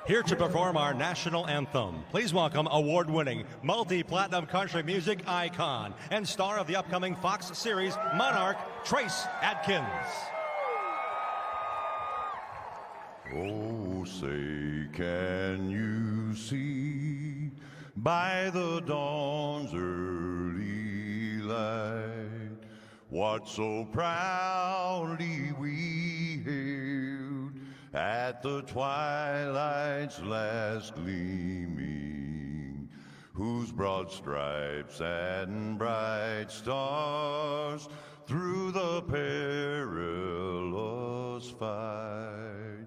Here to perform our national anthem, please welcome award-winning, multi-platinum country music icon and star of the upcoming Fox series Monarch, Trace Adkins. Oh, say, can you see by the dawn's early light what so proudly we hailed at the twilight's last gleaming, whose broad stripes and bright stars through the perilous fight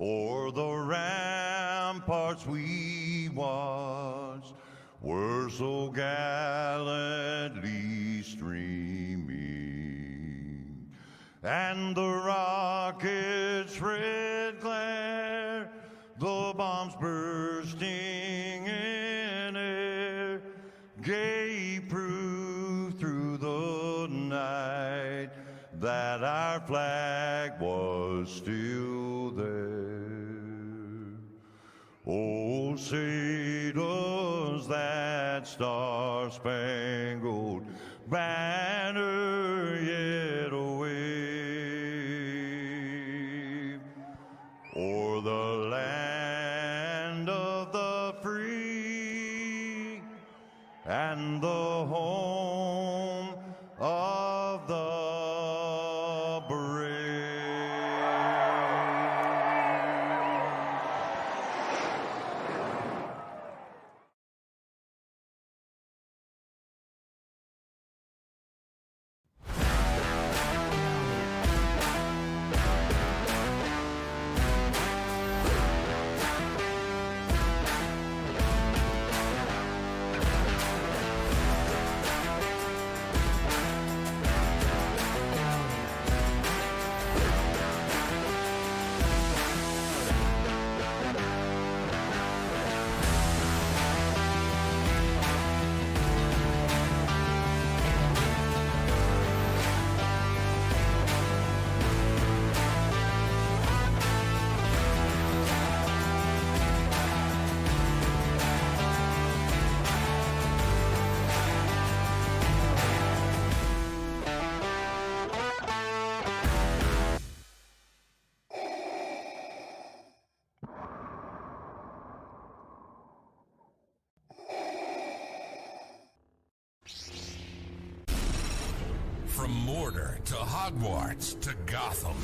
o'er the ramparts we watched were so gallantly streaming, and the rockets' red glare, the bombs bursting in air, gave proof through the night that our flag was still there. Oh, say does that star-spangled banner yet wave o'er the land of the free and the home of the brave. From Mordor to Hogwarts to Gotham,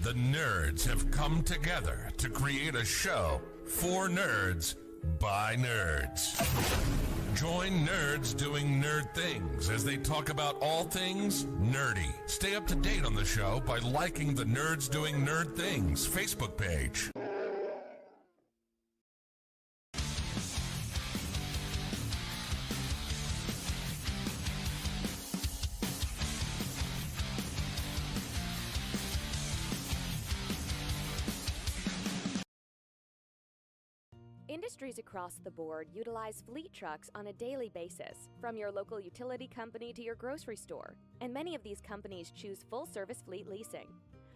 the nerds have come together to create a show for nerds by nerds. Join nerds doing nerd things as they talk about all things nerdy. Stay up to date on the show by liking the Nerds Doing Nerd Things Facebook page. Industries across the board utilize fleet trucks on a daily basis, from your local utility company to your grocery store, and many of these companies choose full-service fleet leasing.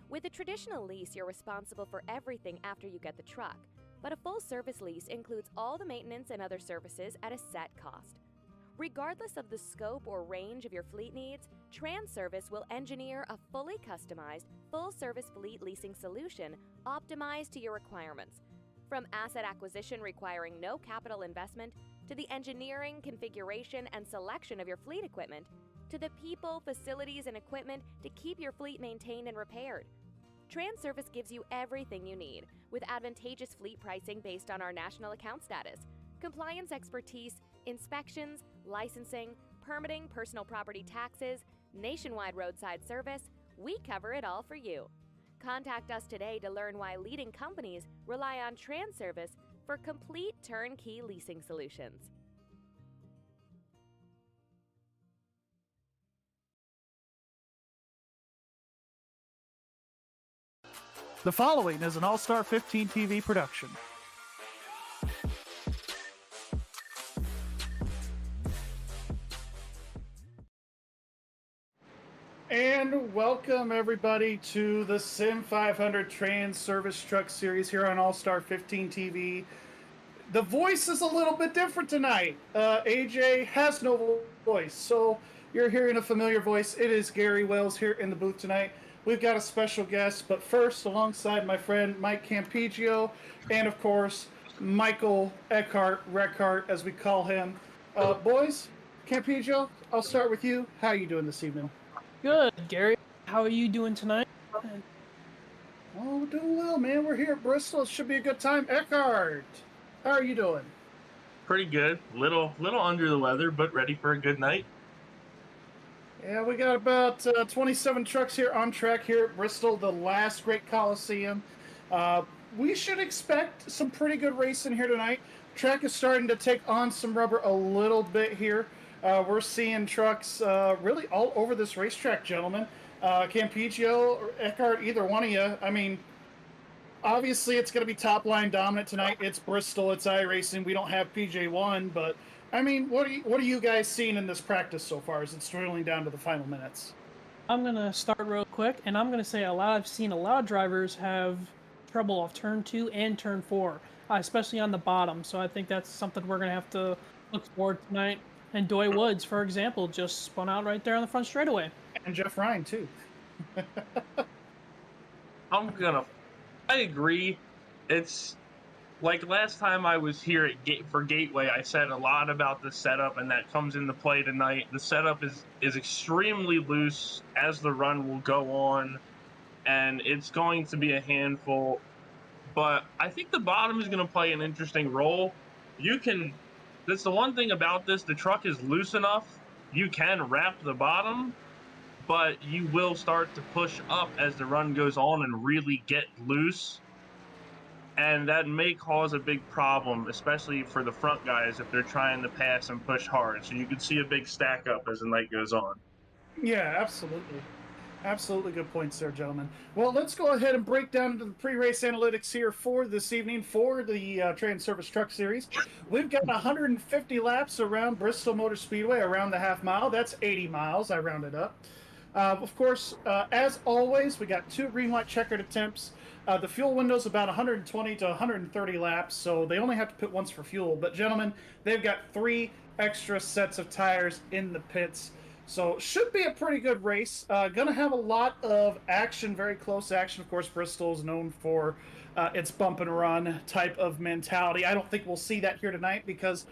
With a traditional lease, you're responsible for everything after you get the truck, but a full-service lease includes all the maintenance and other services at a set cost. Regardless of the scope or range of your fleet needs, TranService will engineer a fully customized, full-service fleet leasing solution optimized to your requirements. From asset acquisition requiring no capital investment, to the engineering, configuration, and selection of your fleet equipment, to the people, facilities, and equipment to keep your fleet maintained and repaired. TranService gives you everything you need, with advantageous fleet pricing based on our national account status, compliance expertise, inspections, licensing, permitting, personal property taxes, nationwide roadside service. We cover it all for you. Contact us today to learn why leading companies rely on TranService for complete turnkey leasing solutions. The following is an All-Star 15 TV production. And welcome everybody to the Sim500 TranService Truck Series here on All-Star 15 TV. The voice is a little bit different tonight. AJ has no voice, so you're hearing a familiar voice. It is Gary Wells here in the booth tonight. We've got a special guest, but first, alongside my friend Mike Campigio, and of course, Michael Reckhart, as we call him. Boys, Campigio, I'll start with you. How are you doing this evening? Good, Gary. How are you doing tonight? Oh, we're doing well, man. We're here at Bristol. It should be a good time. Eckhart, how are you doing? Pretty good. Little under the weather, but ready for a good night. Yeah, we got about 27 trucks here on track here at Bristol, the last great Coliseum. We should expect some pretty good racing here tonight. Track is starting to take on some rubber a little bit here. We're seeing trucks really all over this racetrack, gentlemen. Campigio or Eckhart, either one of you. I mean, obviously it's going to be top line dominant tonight. It's Bristol, it's iRacing. We don't have PJ1, but I mean, what are you guys seeing in this practice so far as it's dwindling down to the final minutes? I'm gonna start real quick, and I'm gonna say I've seen a lot of drivers have trouble off turn 2 and turn 4, especially on the bottom. So I think that's something we're gonna have to look forward to tonight. And Doy Woods, for example, just spun out right there on the front straightaway. And Jeff Ryan too. I agree. It's like last time I was here for Gateway, I said a lot about the setup, and that comes into play tonight. The setup is extremely loose as the run will go on, and it's going to be a handful. But I think the bottom is going to play an interesting role. That's the one thing about this. The truck is loose enough. You can wrap the bottom, but you will start to push up as the run goes on and really get loose. And that may cause a big problem, especially for the front guys if they're trying to pass and push hard. So you can see a big stack up as the night goes on. Yeah, absolutely. Absolutely good points there, gentlemen. Well, let's go ahead and break down into the pre-race analytics here for this evening for the TranService Truck Series. We've got 150 laps around Bristol Motor Speedway, around the half mile. That's 80 miles. I rounded up. Of course, as always, we got 2 green-white checkered attempts. The fuel window's about 120 to 130 laps, so they only have to pit once for fuel. But, gentlemen, they've got 3 extra sets of tires in the pits. So should be a pretty good race. Going to have a lot of action, very close action. Of course, Bristol is known for its bump and run type of mentality. I don't think we'll see that here tonight because,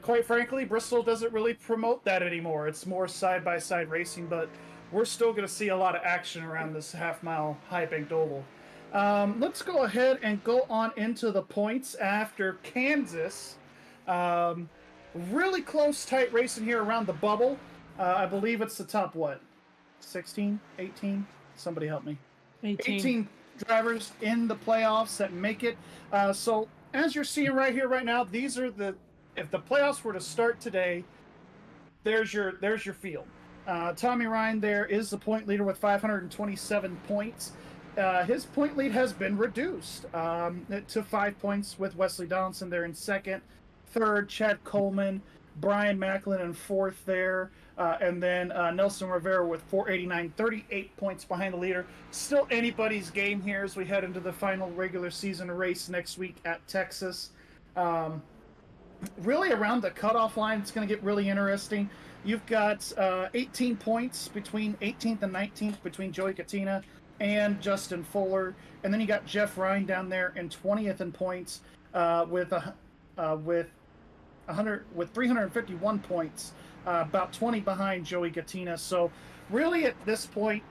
quite frankly, Bristol doesn't really promote that anymore. It's more side-by-side racing, but we're still going to see a lot of action around this half-mile high-banked oval. Let's go ahead and go on into the points after Kansas. Really close, tight racing here around the bubble. I believe it's the top, 16, 18? Somebody help me. 18 drivers in the playoffs that make it. So as you're seeing right here, right now, these are if the playoffs were to start today, there's your field. Tommy Ryan there is the point leader with 527 points. His point lead has been reduced to 5 points with Wesley Donaldson there in second. Third, Chad Coleman, Brian Macklin in fourth there. And then Nelson Rivera with 489, 38 points behind the leader. Still anybody's game here as we head into the final regular season race next week at Texas. Really around the cutoff line, it's going to get really interesting. You've got 18 points between 18th and 19th between Joey Katina and Justin Fuller. And then you got Jeff Ryan down there in 20th in points with 351 points. About 20 behind Joey Katina. So really at this point,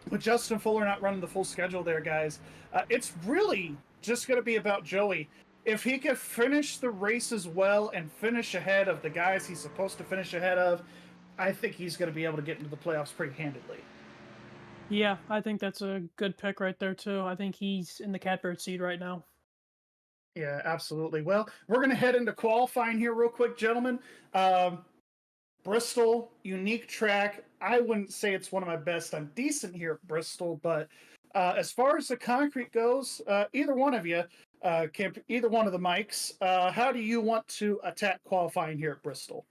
with Justin Fuller not running the full schedule there, guys, it's really just going to be about Joey. If he can finish the races well and finish ahead of the guys he's supposed to finish ahead of, I think he's going to be able to get into the playoffs pretty handedly. Yeah, I think that's a good pick right there, too. I think he's in the catbird seat right now. Yeah, absolutely. Well, we're going to head into qualifying here real quick, gentlemen. Bristol, unique track. I wouldn't say it's one of my best. I'm decent here at Bristol, but as far as the concrete goes, either one of you, either one of the mics, how do you want to attack qualifying here at Bristol?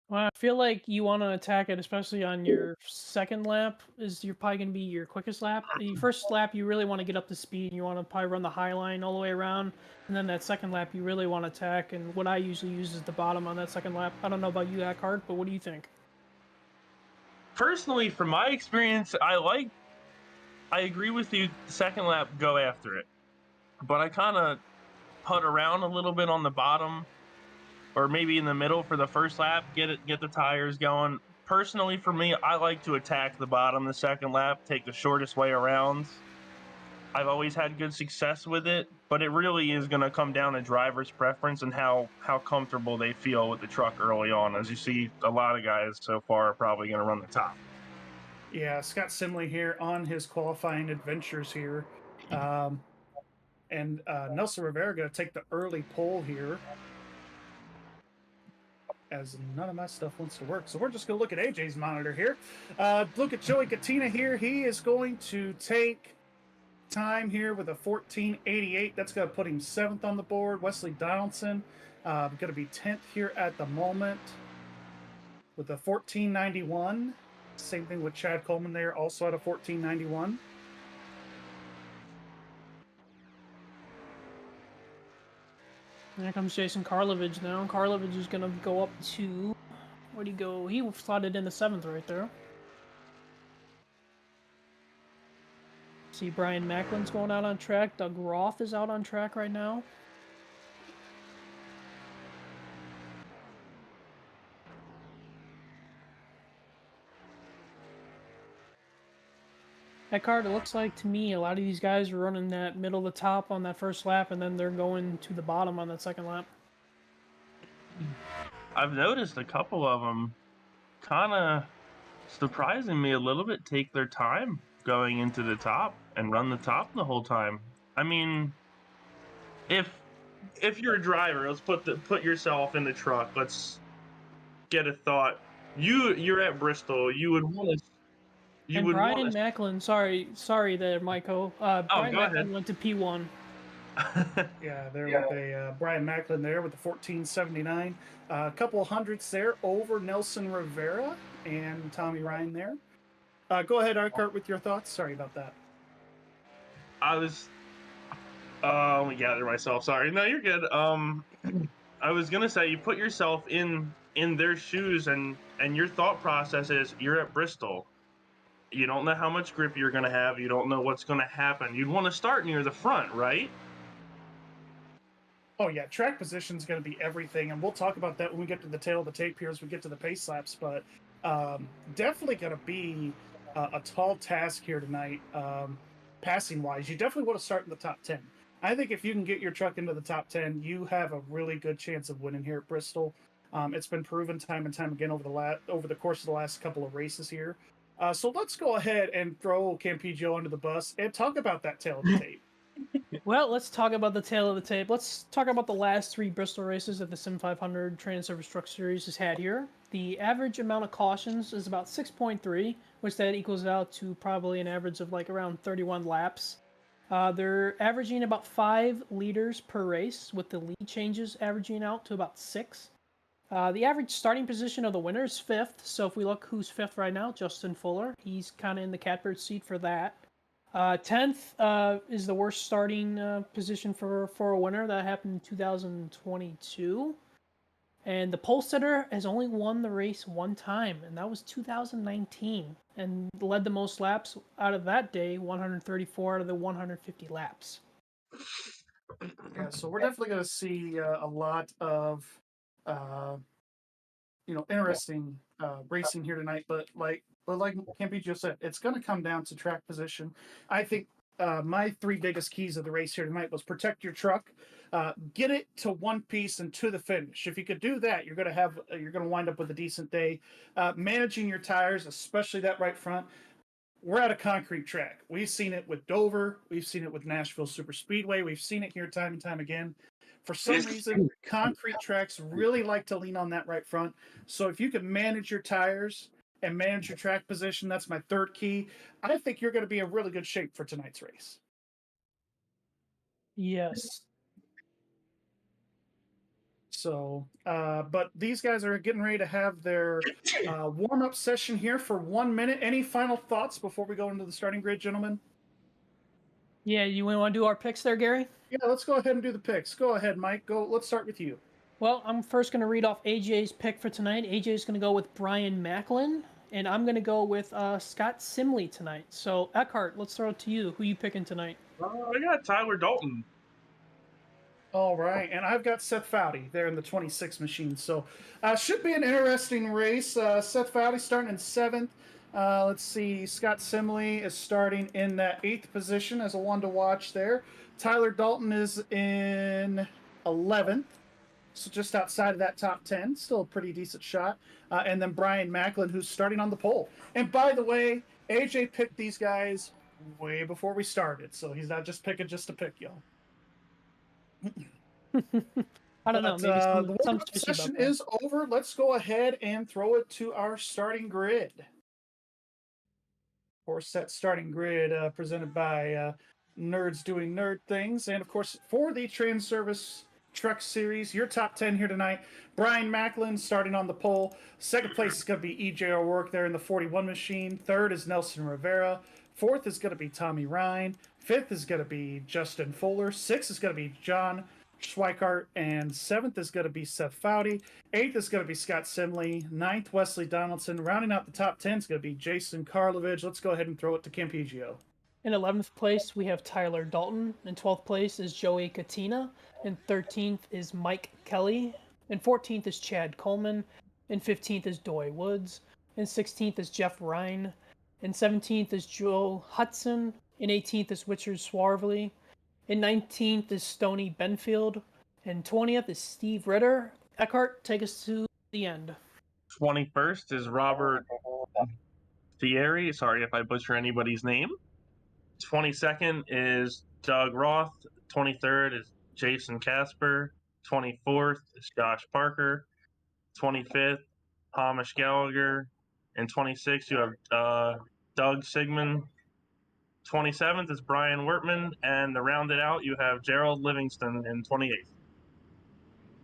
Well, I feel like you want to attack it, especially on your second lap. Is you're probably going to be your quickest lap. Your first lap, you really want to get up to speed. You want to probably run the high line all the way around, and then that second lap, you really want to attack. And what I usually use is the bottom on that second lap. I don't know about you, Eckhart, but what do you think? Personally, from my experience, I agree with you. Second lap, go after it, but I kind of putt around a little bit on the bottom or maybe in the middle for the first lap, get the tires going. Personally, for me, I like to attack the bottom the second lap, take the shortest way around. I've always had good success with it, but it really is going to come down to driver's preference and how comfortable they feel with the truck early on. As you see, a lot of guys so far are probably going to run the top. Yeah, Scott Simley here on his qualifying adventures here. And Nelson Rivera going to take the early pole here, as none of my stuff wants to work. So we're just going to look at AJ's monitor here. Look at Joey Katina here. He is going to take time here with a 14:88. That's going to put him 7th on the board. Wesley Donaldson going to be 10th here at the moment with a 14:91. Same thing with Chad Coleman there, also at a 14:91. There comes Jason Karlovich now. Karlovich is going to go up to... Where'd he go? He slotted in the 7th right there. See Brian Macklin's going out on track. Doug Roth is out on track right now. Eckhart, it looks like to me a lot of these guys are running that middle of the top on that first lap, and then they're going to the bottom on that second lap. I've noticed a couple of them kind of surprising me a little bit take their time going into the top and run the top the whole time. I mean, if you're a driver, let's put yourself in the truck. Let's get a thought. You're at Bristol. You would want to. And Brian Macklin, sorry there, Michael. Brian go Macklin ahead. went to P1. Yeah, there with a Brian Macklin there with the 14:79. A couple hundredths there over Nelson Rivera and Tommy Ryan there. Go ahead, Arkart, with your thoughts. Sorry about that. Let me gather myself. Sorry. No, you're good. I was gonna say you put yourself in their shoes, and your thought process is you're at Bristol. You don't know how much grip you're gonna have. You don't know what's gonna happen. You'd want to start near the front, right? Oh yeah, track position is going to be everything, and we'll talk about that when we get to the tail of the tape here as we get to the pace laps. But definitely going to be a tall task here tonight, passing wise. You definitely want to start in the top 10. I think if you can get your truck into the top 10, you have a really good chance of winning here at Bristol. It's been proven time and time again over the course of the last couple of races here. So let's go ahead and throw Campigio under the bus and talk about that tail of the tape. Well, let's talk about the tail of the tape. Let's talk about the last 3 Bristol races that the Sim500 TranService Truck Series has had here. The average amount of cautions is about 6.3, which that equals out to probably an average of like around 31 laps. They're averaging about 5 liters per race, with the lead changes averaging out to about 6. The average starting position of the winner is 5th, so if we look who's 5th right now, Justin Fuller. He's kind of in the catbird seat for that. 10th is the worst starting position for a winner. That happened in 2022. And the pole sitter has only won the race one time, and that was 2019, and led the most laps out of that day, 134 out of the 150 laps. Yeah, so we're definitely going to see a lot of, interesting racing here tonight. But like Campigio said, it's going to come down to track position. I think my 3 biggest keys of the race here tonight was protect your truck, get it to one piece and to the finish. If you could do that, you're going to wind up with a decent day. Managing your tires, especially that right front. We're at a concrete track. We've seen it with Dover. We've seen it with Nashville Super Speedway. We've seen it here time and time again. For some reason, concrete tracks really like to lean on that right front. So if you can manage your tires and manage your track position, that's my 3rd key. I think you're going to be in really good shape for tonight's race. Yes. So, but these guys are getting ready to have their warm-up session here for 1 minute. Any final thoughts before we go into the starting grid, gentlemen? Yeah, you want to do our picks there, Gary? Yeah, let's go ahead and do the picks. Go ahead, Mike. Go. Let's start with you. Well, I'm first going to read off AJ's pick for tonight. AJ's going to go with Brian Macklin, and I'm going to go with Scott Simley tonight. So, Eckhart, let's throw it to you. Who you picking tonight? I got Tyler Dalton. All right, and I've got Seth Foudy there in the 26 machine. So, should be an interesting race. Seth Foudy starting in 7th. Let's see, Scott Simley is starting in that 8th position as a one to watch there. Tyler Dalton is in 11th, so just outside of that top 10. Still a pretty decent shot. And then Brian Macklin, who's starting on the pole. And by the way, AJ picked these guys way before we started, so he's not just picking just to pick, y'all. I don't know. Maybe The some warm-up session is over. Let's go ahead and throw it to our starting grid. Of course, that starting grid presented by Nerds Doing Nerd Things. And of course, for the TranService Truck Series, your top 10 here tonight. Brian Macklin starting on the pole. Second place is going to be EJ O'Rourke there in the 41 machine. Third is Nelson Rivera. Fourth is going to be Tommy Ryan. Fifth is going to be Justin Fuller. Sixth is going to be John Schweikart. And 7th is going to be Seth Foudy. 8th is going to be Scott Simley. 9th, Wesley Donaldson. Rounding out the top 10 is going to be Jason Karlovich. Let's go ahead and throw it to Campigio. In 11th place, we have Tyler Dalton. In 12th place is Joey Katina. In 13th is Mike Kelly. In 14th is Chad Coleman. In 15th is Doy Woods. In 16th is Jeff Ryan. In 17th is Joe Hudson. In 18th is Richard Swarvely. In 19th is Stoney Benfield. And 20th is Steve Ritter. Eckhart, take us to the end. 21st is Robert Thierry. Sorry if I butcher anybody's name. 22nd is Doug Roth. 23rd is Jason Casper. 24th is Josh Parker. 25th, Hamish Gallagher. And 26th, you have Doug Sigmund. 27th is Brian Wertman. And to round it out, you have Gerald Livingston in 28th.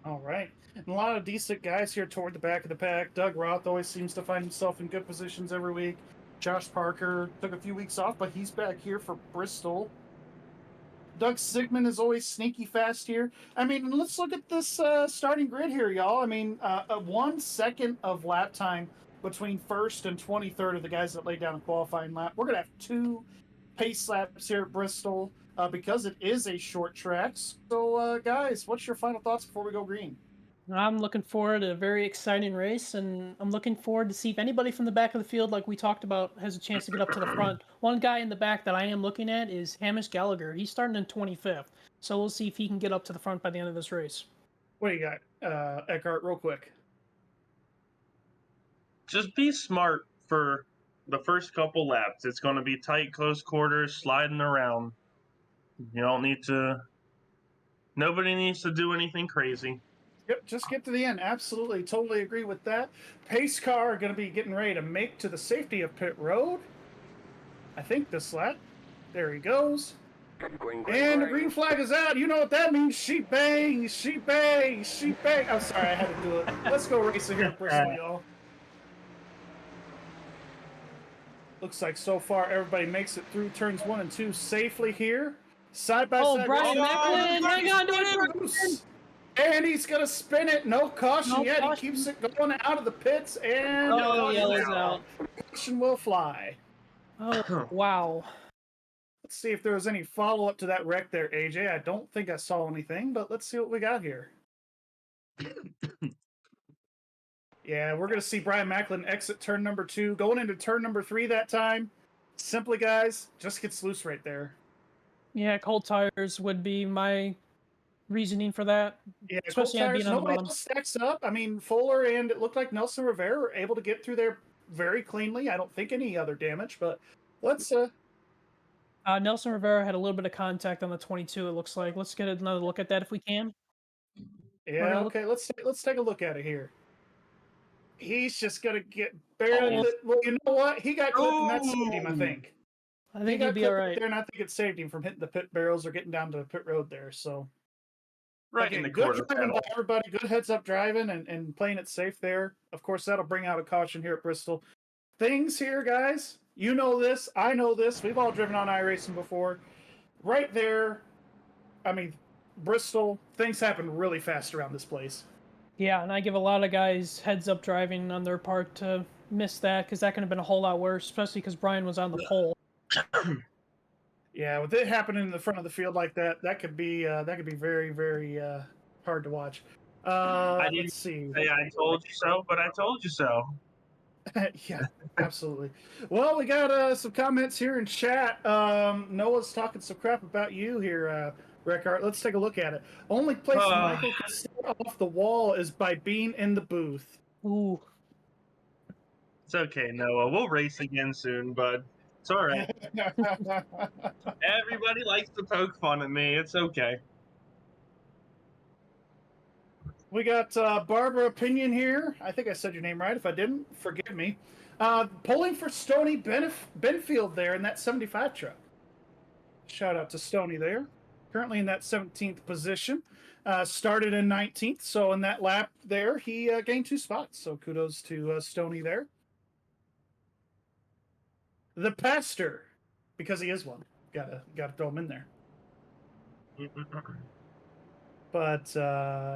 All right. And a lot of decent guys here toward the back of the pack. Doug Roth always seems to find himself in good positions every week. Josh Parker took a few weeks off, but he's back here for Bristol. Doug Sigmund is always sneaky fast here. I mean, let's look at this starting grid here, y'all. I mean, 1 second of lap time between 1st and 23rd of the guys that laid down a qualifying lap. We're going to have 2 pace laps here at Bristol because it is a short track. So, guys, what's your final thoughts before we go green? I'm looking forward to a very exciting race, and I'm looking forward to see if anybody from the back of the field, like we talked about, has a chance to get up to the front. One guy in the back that I am looking at is Hamish Gallagher. He's starting in 25th, so we'll see if he can get up to the front by the end of this race. What do you got, Eckhart, real quick? Just be smart for the first couple laps. It's going to be tight, close quarters, sliding around. You don't need to... Nobody needs to do anything crazy. Yep, just get to the end. Absolutely, totally agree with that. Pace car are going to be getting ready to make to the safety of pit road. I think this lap. There he goes. And the green flag is out. You know what that means. Sheep bang, sheep bang, sheep bang. I'm sorry, I had to do it. Let's go racing here in Bristol, y'all. Looks like so far everybody makes it through turns 1 and 2 safely here. Side by side. Brian Macklin, hang on to it. And he's going to spin it. No caution yet. Caution. He keeps it going out of the pits. And yellows out. Caution will fly. Oh, wow. Let's see if there was any follow-up to that wreck there, AJ. I don't think I saw anything, but let's see what we got here. Yeah, we're going to see Brian Macklin exit turn number 2. Going into turn number 3 that time. Simply, guys, just gets loose right there. Yeah, cold tires would be my reasoning for that. Yeah, especially cold being tires, on the nobody bottom. else stacks up. I mean, Fuller and it looked like Nelson Rivera were able to get through there very cleanly. I don't think any other damage, but let's... Nelson Rivera had a little bit of contact on the 22, it looks like. Let's get another look at that if we can. Yeah, okay, let's take a look at it here. He's just going to get barely... Well, you know what? He got clipped and that saved him, I think. I think he'll be all right. There, and I think it saved him from hitting the pit barrels or getting down to the pit road there, so... Right in Again, the good quarter driving by panel. everybody. Good heads up driving and playing it safe there. Of course, that'll bring out a caution here at Bristol. Things here, guys. You know this. I know this. We've all driven on iRacing before. Right there. I mean, Bristol. Things happen really fast around this place. Yeah, and I give a lot of guys heads up driving on their part to miss that, because that could have been a whole lot worse, especially because Brian was on the pole. Yeah, with it happening in the front of the field like that, that could be very, very hard to watch. I didn't Let's see. say I told you so, but I told you so. Yeah, absolutely. Well, we got some comments here in chat. Noah's talking some crap about you here, Rickard. Let's take a look at it. Only place Michael can stay off the wall is by being in the booth. Ooh. It's okay, Noah. We'll race again soon, bud. It's all right. Everybody likes to poke fun at me. It's okay. We got Barbara Opinion here. I think I said your name right. If I didn't, forgive me. Pulling for Stony Benfield there in that 75 truck. Shout out to Stony there. Currently in that 17th position. Started in 19th, so in that lap there, he gained 2 spots. So kudos to Stony there. The pastor, because he is one. Gotta throw him in there. But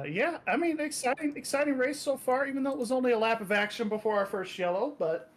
yeah, I mean, exciting race so far, even though it was only a lap of action before our first yellow, but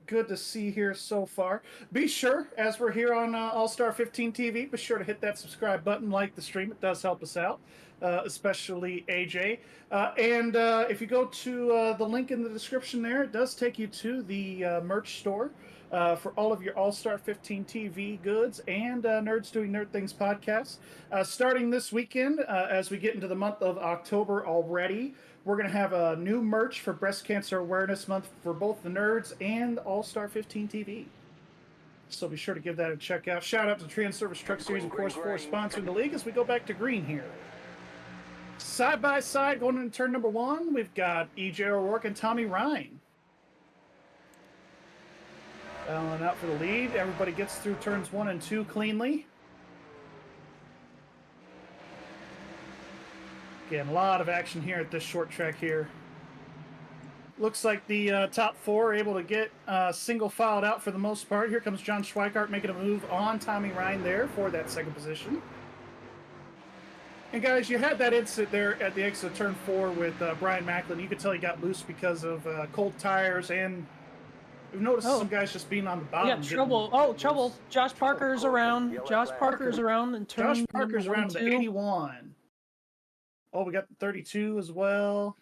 good to see here so far. Be sure, as we're here on All-Star 15 TV, be sure to hit that subscribe button, like the stream. It does help us out, especially AJ. And if you go to the link in the description there, it does take you to the merch store for all of your All-Star 15 TV goods and Nerds Doing Nerd Things podcast. Starting this weekend, as we get into the month of October already, we're going to have a new merch for Breast Cancer Awareness Month for both the Nerds and All-Star 15 TV. So be sure to give that a check out. Shout out to TranService Truck Series, of course, for sponsoring the league as we go back to green here. Side by side, going into turn number 1, we've got EJ O'Rourke and Tommy Ryan. Allen out for the lead. Everybody gets through turns 1 and 2 cleanly. Again, a lot of action here at this short track here. Looks like the top 4 are able to get single filed out for the most part. Here comes John Schweikart making a move on Tommy Ryan there for that second position. And guys, you had that incident there at the exit of turn 4 with Brian Macklin. You could tell he got loose because of cold tires, and we've noticed some guys just being on the bottom. Yeah, trouble. Trouble. Josh Parker's around. Josh Parker's around and turn Josh Parker's around the 81. Oh, we got the 32 as well.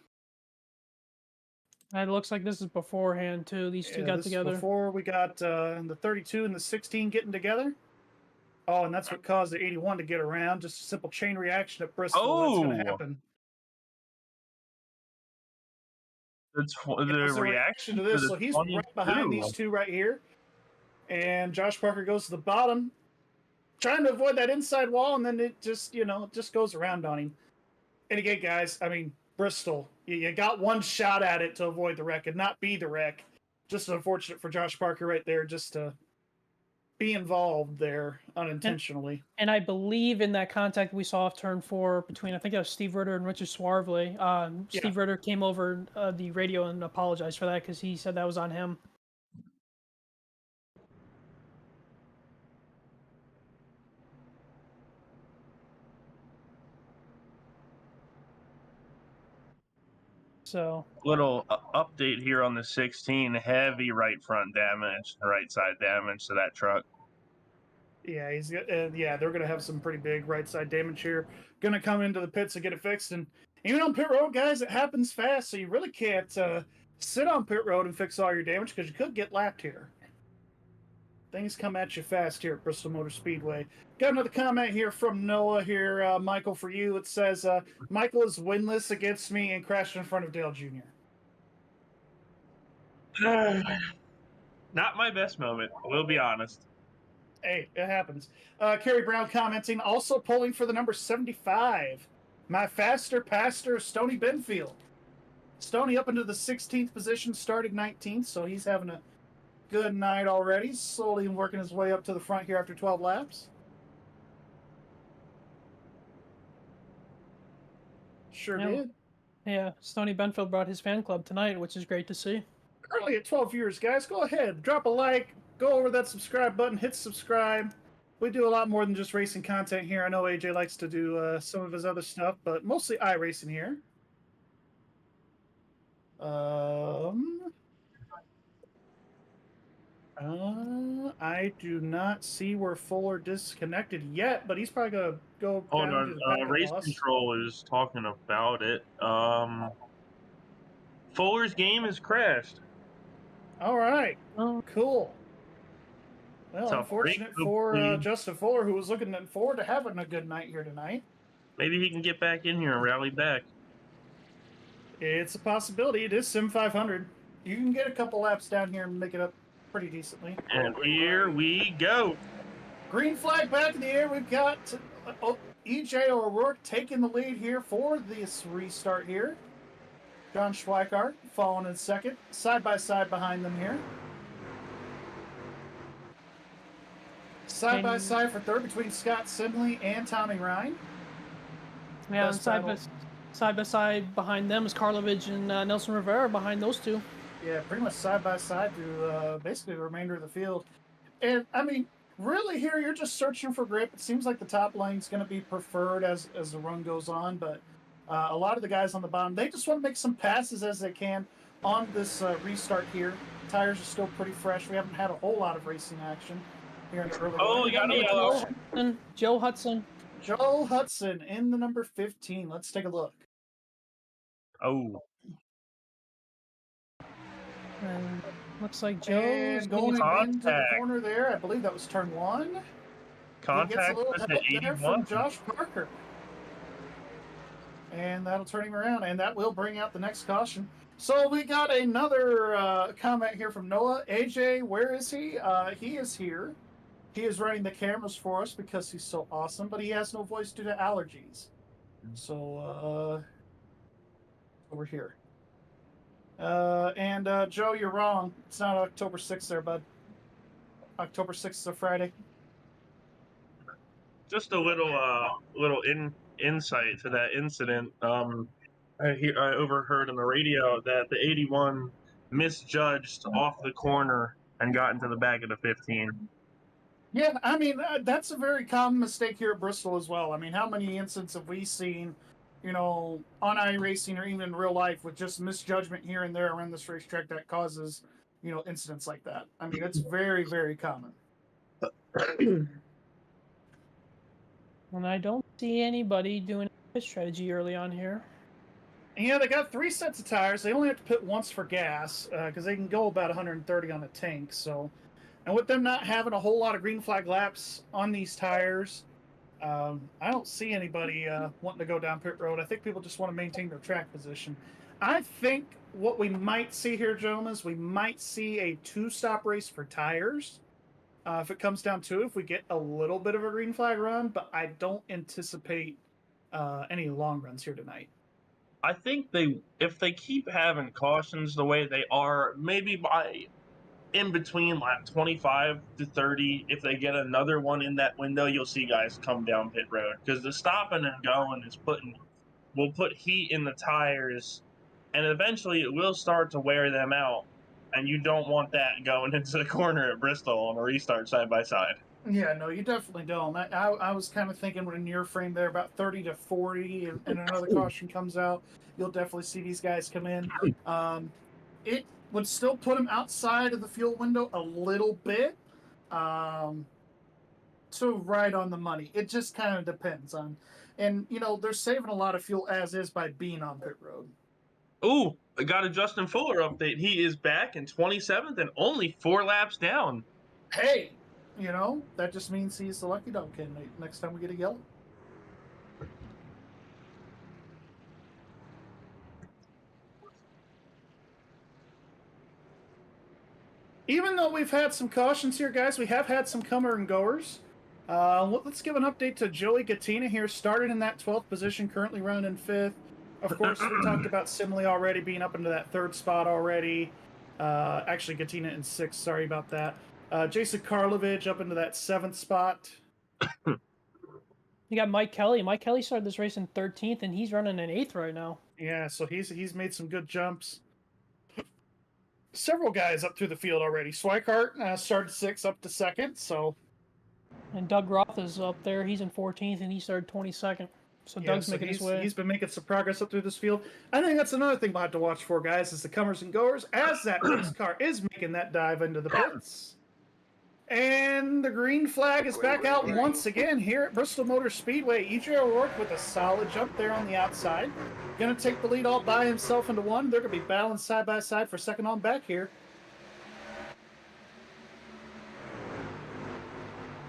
It looks like this is beforehand too. These two got together. Before we got the 32 and the 16 getting together. Oh, and that's what caused the 81 to get around. Just a simple chain reaction at Bristol. That's going to happen. It's the reaction to this. So he's right behind these two right here. And Josh Parker goes to the bottom, trying to avoid that inside wall, and then it just, just goes around on him. And again, guys, I mean, Bristol, you got one shot at it to avoid the wreck and not be the wreck. Just unfortunate for Josh Parker right there, just to be involved there unintentionally. And I believe in that contact we saw off turn 4 between, I think it was Steve Ritter and Richard Swarvely. Steve Ritter came over the radio and apologized for that because he said that was on him. So little update here on the 16. Heavy right front damage, right side damage to that truck. Yeah, they're gonna have some pretty big right side damage here. Gonna come into the pits and get it fixed. And even on pit road, guys, it happens fast, so you really can't sit on pit road and fix all your damage because you could get lapped here. Things come at you fast here at Bristol Motor Speedway. Got another comment here from Noah here, Michael, for you. It says, Michael is winless against me and crashed in front of Dale Jr. Not my best moment, we'll be honest. Hey, it happens. Kerry Brown commenting, also polling for the number 75. My faster pastor, Stony Benfield. Stony up into the 16th position, starting 19th, so he's having a good night already. Slowly working his way up to the front here after 12 laps. Sure Yeah. did. Yeah, Stony Benfield brought his fan club tonight, which is great to see. Currently at 12 viewers, guys. Go ahead, drop a like, go over that subscribe button, hit subscribe. We do a lot more than just racing content here. I know AJ likes to do some of his other stuff, but mostly iRacing here. I do not see where Fuller disconnected yet, but he's probably gonna go Hold down to on, the packet Race boss. Control is talking about it. Fuller's game is crashed. All right, Oh, cool. Well, So, unfortunate great, for hopefully- Justin Fuller, who was looking forward to having a good night here tonight. Maybe he can get back in here and rally back. It's a possibility. It is Sim500. You can get a couple laps down here and make it up pretty decently. And here we go. Green flag back in the air. We've got EJ O'Rourke taking the lead here for this restart here. John Schweikart following in second, side by side behind them here. Side by side for third between Scott Simley and Tommy Ryan. yeah, and Best side by side behind them is Karlovich and Nelson Rivera behind those two. Yeah, pretty much side by side through basically the remainder of the field. And I mean, really here you're just searching for grip. It seems like the top lane's going to be preferred as the run goes on, but a lot of the guys on the bottom, they just want to make some passes as they can on this restart here. Tires are still pretty fresh. We haven't had a whole lot of racing action here in the early. Oh, you got a yellow. Joe Hudson. Joe Hudson in the number 15. Let's take a look. Oh, And looks like Joe is And going Contact. into the corner there, I believe that was turn 1. He gets a contact little with help the there from 81. Josh Parker. And that'll turn him around, and that will bring out the next caution. So we got another comment here from Noah. AJ, where is he? He is here. He is running the cameras for us because he's so awesome, but he has no voice due to allergies. So we're here. And Joe, you're wrong. It's not October 6th there, bud. October 6th is a Friday. Just a little insight to that incident. I overheard on the radio that the 81 misjudged off the corner and got into the back of the 15. Yeah, I mean, that's a very common mistake here at Bristol as well. I mean, how many incidents have we seen, on iRacing or even in real life with just misjudgment here and there around this racetrack that causes, incidents like that? I mean, it's very, very common. And I don't see anybody doing a strategy early on here. And yeah, they got 3 sets of tires. They only have to pit once for gas because they can go about 130 on the tank. So, and with them not having a whole lot of green flag laps on these tires, I don't see anybody wanting to go down pit road. I think people just want to maintain their track position. I think what we might see here, gentlemen, is we might see a 2-stop race for tires. If it comes down to it, if we get a little bit of a green flag run, but I don't anticipate any long runs here tonight. I think if they keep having cautions the way they are, maybe by in between lap 25 to 30, if they get another one in that window, you'll see guys come down pit road because the stopping and going will put heat in the tires, and eventually it will start to wear them out. And you don't want that going into the corner at Bristol on a restart side by side. Yeah, no, you definitely don't. I was kind of thinking when in your frame there about 30 to 40 and another caution comes out, you'll definitely see these guys come in. It would still put them outside of the fuel window a little bit. So right on the money. It just kind of depends on. And, they're saving a lot of fuel as is by being on pit road. Ooh, I got a Justin Fuller update. He is back in 27th and only 4 laps down. Hey, that just means he's the lucky dog candidate next time we get a yellow. Even though we've had some cautions here, guys, we have had some comer and goers. Let's give an update to Joey Gattina here, started in that 12th position, currently running in 5th. Of course, we talked about Simley already being up into that 3rd spot already. Actually, Gattina in 6th, sorry about that. Jason Karlovich up into that 7th spot. You got Mike Kelly. Mike Kelly started this race in 13th, and he's running in 8th right now. Yeah, so he's made some good jumps. Several guys up through the field already. Swikart started 6th up to 2nd, so... And Doug Roth is up there. He's in 14th, and he started 22nd. So yeah, Doug's making his way. He's been making some progress up through this field. I think that's another thing we'll have to watch for, guys, is the comers and goers, as that race car is making that dive into the pits. And the green flag is back out once again here at Bristol Motor Speedway. EJ O'Rourke with a solid jump there on the outside. Going to take the lead all by himself into one. They're going to be battling side by side for second on back here.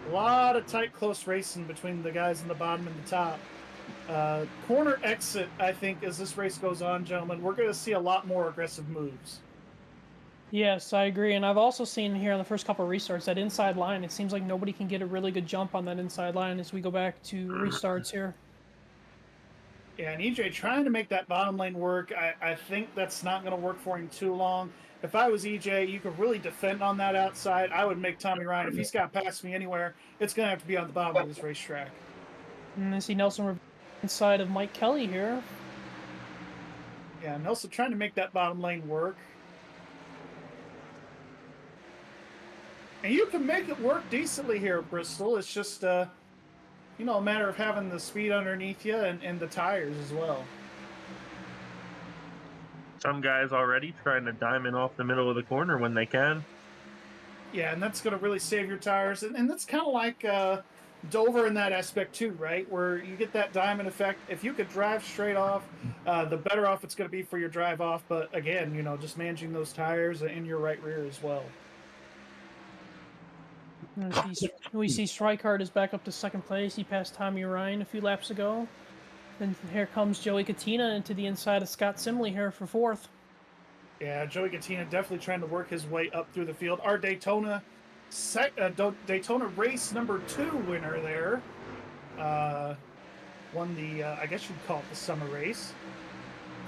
A lot of tight, close racing between the guys in the bottom and the top. Corner exit, I think, as this race goes on, gentlemen, we're going to see a lot more aggressive moves. Yes, I agree. And I've also seen here on the first couple of restarts that inside line, it seems like nobody can get a really good jump on that inside line as we go back to restarts here. Yeah, and EJ trying to make that bottom lane work. I think that's not going to work for him too long. If I was EJ, you could really defend on that outside. I would make Tommy Ryan, if he's got past me anywhere, it's going to have to be on the bottom of this racetrack. And I see Nelson inside of Mike Kelly here. Yeah, Nelson trying to make that bottom lane work. And you can make it work decently here at Bristol. It's just, you know, a matter of having the speed underneath you and the tires as well. Some guys already trying to diamond off the middle of the corner when they can. Yeah, and that's going to really save your tires. And that's kind of like Dover in that aspect too, right? Where you get that diamond effect. If you could drive straight off, the better off it's going to be for your drive off. But again, you know, just managing those tires in your right rear as well. We see Strikeheart is back up to second place. He passed Tommy Ryan a few laps ago. And here comes Joey Katina into the inside of Scott Simley here for 4th. Yeah, Joey Katina definitely trying to work his way up through the field. Our Daytona race number 2 winner there. Won the, I guess you'd call it the summer race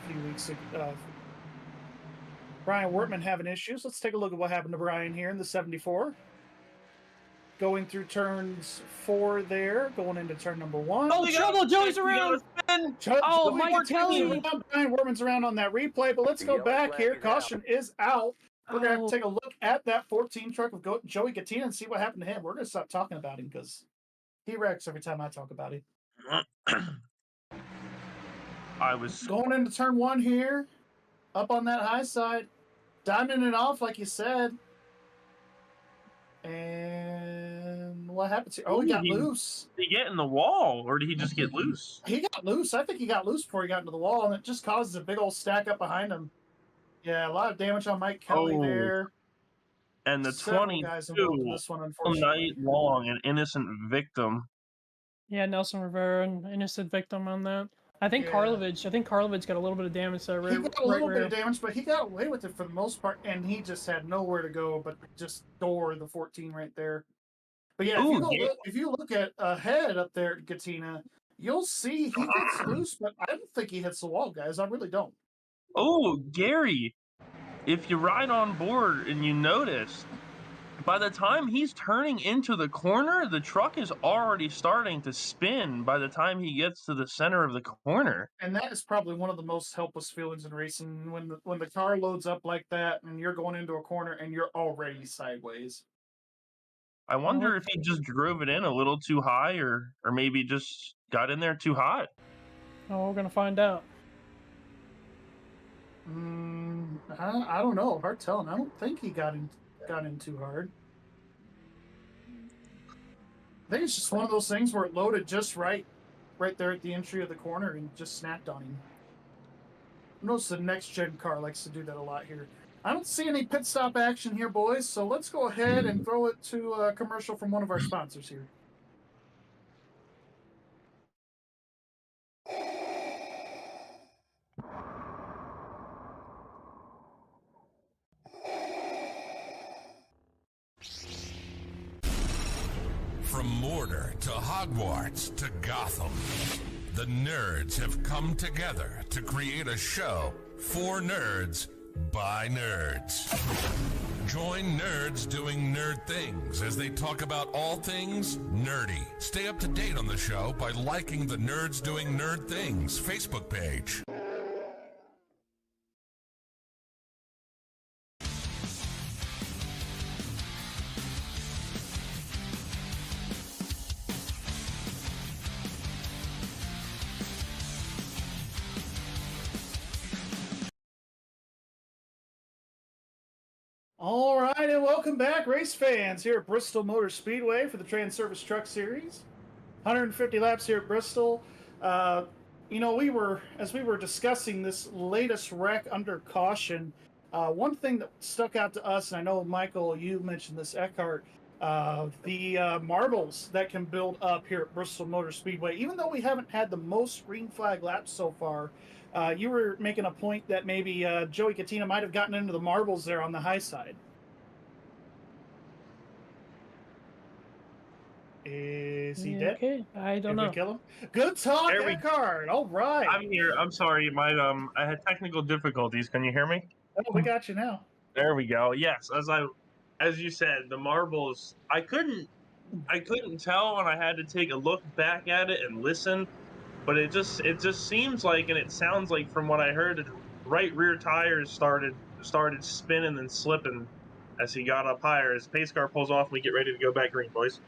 a few weeks ago. Brian Wortman having issues. Let's take a look at what happened to Brian here in the 74. Going through turns 4 there, going into turn number 1. Oh, trouble! Joey's around! Oh, Mike Kelly! Brian Wortman's around on that replay, but let's go back here. Caution is out. We're going to have to take a look at that 14 truck of Joey Katina and see what happened to him. We're going to stop talking about him because he wrecks every time I talk about him. I was going into turn 1 here, up on that high side, diamonding it off like you said. And what happened to? Oh, he got loose. Did he get in the wall, or did he just get loose? He got loose. I think he got loose before he got into the wall, and it just causes a big old stack up behind him. Yeah, a lot of damage on Mike Kelly there. And the 22 this one, all night long, an innocent victim. Yeah, Nelson Rivera, an innocent victim on that. I think Karlovich got a little bit of damage there. He got a little bit of damage, but he got away with it for the most part, and he just had nowhere to go but just door the 14 right there. But yeah, if you look at ahead up there at Katina, you'll see he gets loose, but I don't think he hits the wall, guys. I really don't. Oh, Gary, if you ride on board and you notice, by the time he's turning into the corner, the truck is already starting to spin by the time he gets to the center of the corner. And that is probably one of the most helpless feelings in racing, when the car loads up like that and you're going into a corner and you're already sideways. I wonder if he just drove it in a little too high or maybe just got in there too hot. Oh, we're going to find out. I don't know. Hard telling. I don't think he got in too hard. I think it's just one of those things where it loaded just right there at the entry of the corner and just snapped on him. I notice the next gen car likes to do that a lot here. I don't see any pit stop action here, boys, so let's go ahead and throw it to a commercial from one of our sponsors here. From Mortar to Hogwarts to Gotham, the nerds have come together to create a show for nerds by nerds. Join nerds doing nerd things as they talk about all things nerdy. Stay up to date on the show by liking the Nerds Doing Nerd Things Facebook page. All right, and welcome back, race fans, here at Bristol Motor Speedway for the TranService Truck Series. 150 laps here at Bristol. You know, as we were discussing this latest wreck under caution, one thing that stuck out to us, and I know, Michael, you mentioned this, Eckhart, the marbles that can build up here at Bristol Motor Speedway. Even though we haven't had the most green flag laps so far, you were making a point that maybe Joey Katina might have gotten into the marbles there on the high side. Is he dead? Okay, I don't know. Did we kill him? Good talk, Eckhart. All right. I'm here. I'm sorry. I had technical difficulties. Can you hear me? Oh, we got you now. There we go. Yes, as you said, the marbles. I couldn't tell when I had to take a look back at it and listen, but it just seems like, and it sounds like from what I heard, the right rear tires started spinning and slipping as he got up higher. His pace car pulls off, and we get ready to go back green, boys.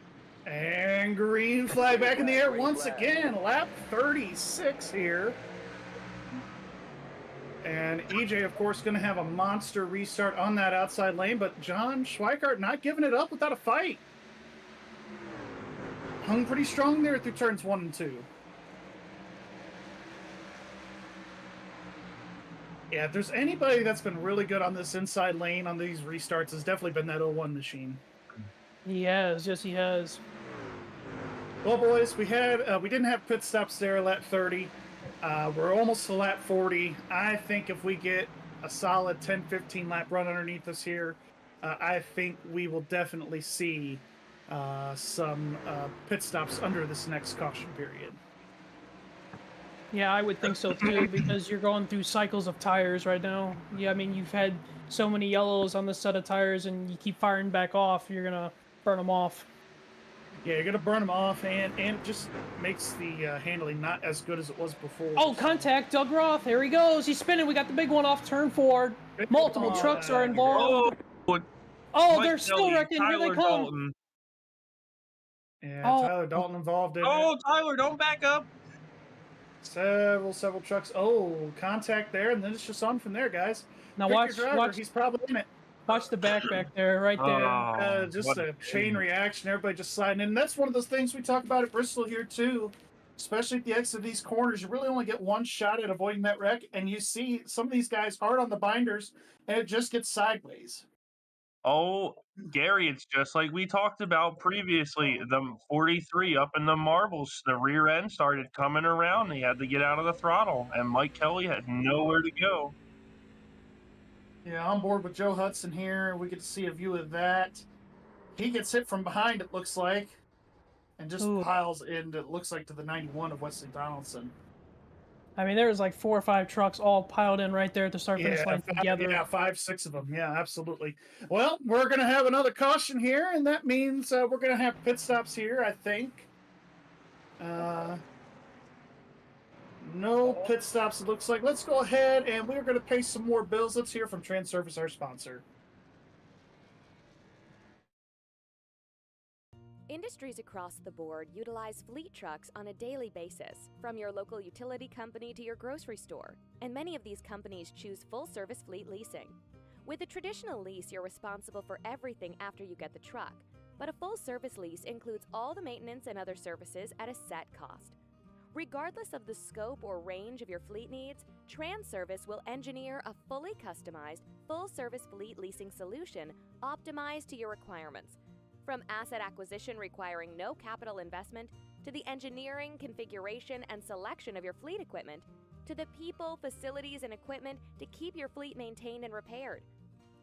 And green flag back in the air once again. Lap 36 here. And EJ, of course, going to have a monster restart on that outside lane, but John Schweikart not giving it up without a fight. Hung pretty strong there through turns 1 and 2. Yeah, if there's anybody that's been really good on this inside lane on these restarts, it's definitely been that 01 machine. He has, yes, he has. Well, boys, we didn't have pit stops there at lap 30. We're almost to lap 40. I think if we get a solid 10-15 lap run underneath us here, I think we will definitely see some pit stops under this next caution period. Yeah, I would think so too, because you're going through cycles of tires right now. Yeah, I mean, you've had so many yellows on this set of tires, and you keep firing back off, you're going to burn them off. Yeah, you're going to burn them off, and it just makes the handling not as good as it was before. Oh, contact, Doug Roth. There he goes. He's spinning. We got the big one off turn 4. Multiple trucks are involved. Oh, they're still wrecking. Here they come. Dalton. Yeah, Tyler Dalton involved in it. Tyler, don't back up. Several trucks. Oh, contact there, and then it's just on from there, guys. Now watch. He's probably in it. Watch the back there, right there. Just a chain reaction. Everybody just sliding in. And that's one of those things we talk about at Bristol here too, especially at the exit of these corners. You really only get one shot at avoiding that wreck, and you see some of these guys hard on the binders, and it just gets sideways. Oh, Gary, it's just like we talked about previously. The 43 up in the marbles, the rear end started coming around. He had to get out of the throttle, and Mike Kelly had nowhere to go. Yeah, on board with Joe Hudson here. We get to see a view of that. He gets hit from behind, it looks like, and just piles into, it looks like, to the 91 of Wesley Donaldson. I mean, there's like 4 or 5 trucks all piled in right there at the start finish line together. Yeah, 5, 6 of them. Yeah, absolutely. Well, we're going to have another caution here, and that means we're going to have pit stops here, I think. No pit stops, it looks like. Let's go ahead, and we're going to pay some more bills. Let's hear from TranService, our sponsor. Industries across the board utilize fleet trucks on a daily basis, from your local utility company to your grocery store, and many of these companies choose full-service fleet leasing. With a traditional lease, you're responsible for everything after you get the truck, but a full-service lease includes all the maintenance and other services at a set cost. Regardless of the scope or range of your fleet needs, TranService will engineer a fully customized, full-service fleet leasing solution optimized to your requirements. From asset acquisition requiring no capital investment, to the engineering, configuration, and selection of your fleet equipment, to the people, facilities, and equipment to keep your fleet maintained and repaired.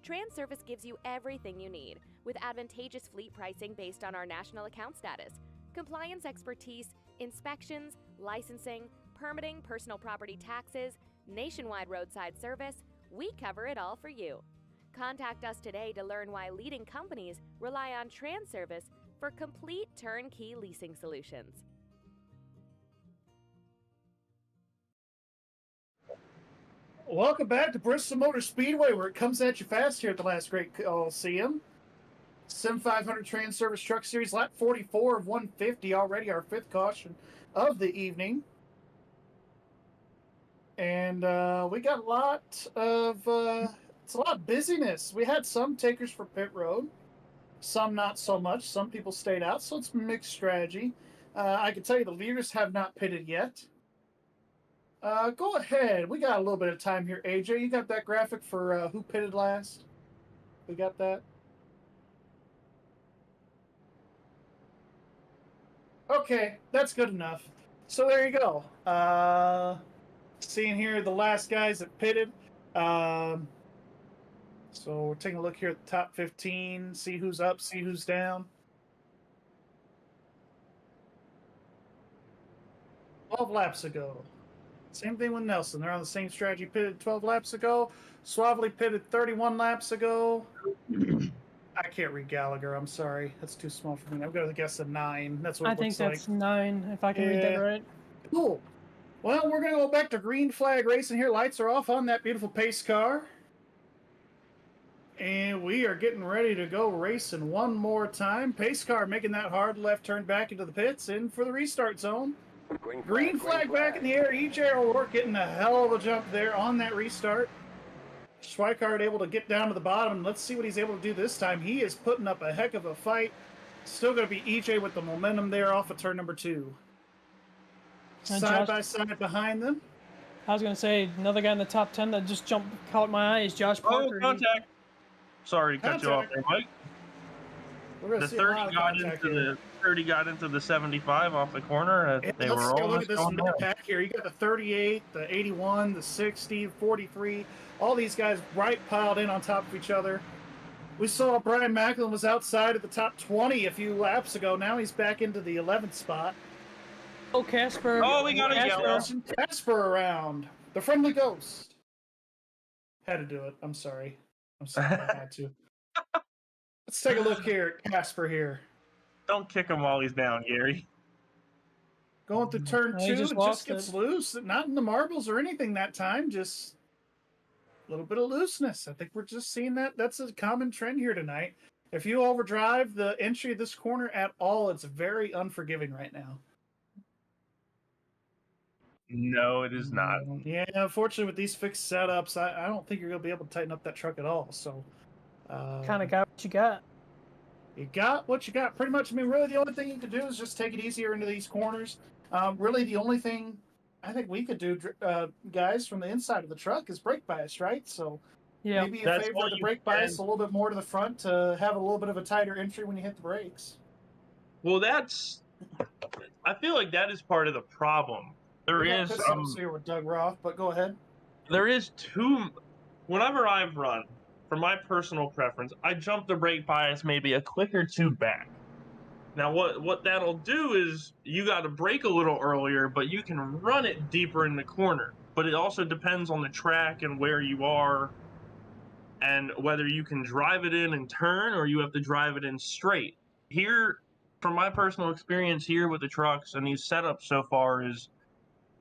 TranService gives you everything you need, with advantageous fleet pricing based on our national account status, compliance expertise, inspections, licensing, permitting, personal property taxes, nationwide roadside service. We cover it all for you. Contact us today to learn why leading companies rely on TranService for complete turnkey leasing solutions. Welcome back to Bristol Motor Speedway, where it comes at you fast here at the last Great Coliseum. Sim500 TranService Truck Series, lap 44 of 150, already our 5th caution of the evening. And we got a lot of it's a lot of busyness. We had some takers for pit road, some not so much. Some people stayed out, so it's mixed strategy. I can tell you the leaders have not pitted yet. Go ahead. We got a little bit of time here, AJ. You got that graphic for who pitted last? We got that? Okay, that's good enough. So there you go. Seeing here the last guys that pitted. So we're taking a look here at the top 15, see who's up, see who's down. 12 laps ago. Same thing with Nelson. They're on the same strategy. Pitted 12 laps ago. Suavely pitted 31 laps ago. I can't read Gallagher. I'm sorry. That's too small for me. I'm going to guess a 9. That's what it looks like. I think that's 9, if I can read that right. Cool. Well, we're going to go back to green flag racing here. Lights are off on that beautiful pace car. And we are getting ready to go racing one more time. Pace car making that hard left turn back into the pits, in for the restart zone. Green flag back in the air. EJ O'Rourke getting a hell of a jump there on that restart. Schweikart able to get down to the bottom. Let's see what he's able to do this time. He is putting up a heck of a fight. Still going to be EJ with the momentum there off of turn number 2. Side by side behind them. I was going to say, another guy in the top 10 that just caught my eye is Josh Parker. Oh, contact. Sorry to cut you off there, Mike. The 30 got into the 75 off the corner. They were all look at this pack here. You got the 38, the 81, the 60, 43. All these guys right piled in on top of each other. We saw Brian Macklin was outside of the top 20 a few laps ago. Now he's back into the 11th spot. Oh, Casper. Oh, we got a yellow. Casper around. The friendly ghost. Had to do it. I'm sorry. I had to. Let's take a look here at Casper here. Don't kick him while he's down, Gary. Going through turn 2, it just gets loose. Not in the marbles or anything that time, just a little bit of looseness. I think we're just seeing that. That's a common trend here tonight. If you overdrive the entry of this corner at all, it's very unforgiving right now. No, it is not. Yeah, unfortunately, with these fixed setups, I don't think you're going to be able to tighten up that truck at all. So, kind of got what you got. You got what you got, pretty much. I mean, really, the only thing you can do is just take it easier into these corners. Really, the only thing I think we could do, guys, from the inside of the truck is brake bias, right? So, maybe you favor the brake bias a little bit more to the front to have a little bit of a tighter entry when you hit the brakes. Well, I feel like that is part of the problem. There is here with Doug Roth, but go ahead. There is whenever I've run, for my personal preference, I jump the brake bias maybe a click or 2 back. Now, what that'll do is you got to brake a little earlier, but you can run it deeper in the corner. But it also depends on the track and where you are, and whether you can drive it in and turn, or you have to drive it in straight. Here, from my personal experience here with the trucks and these setups so far, is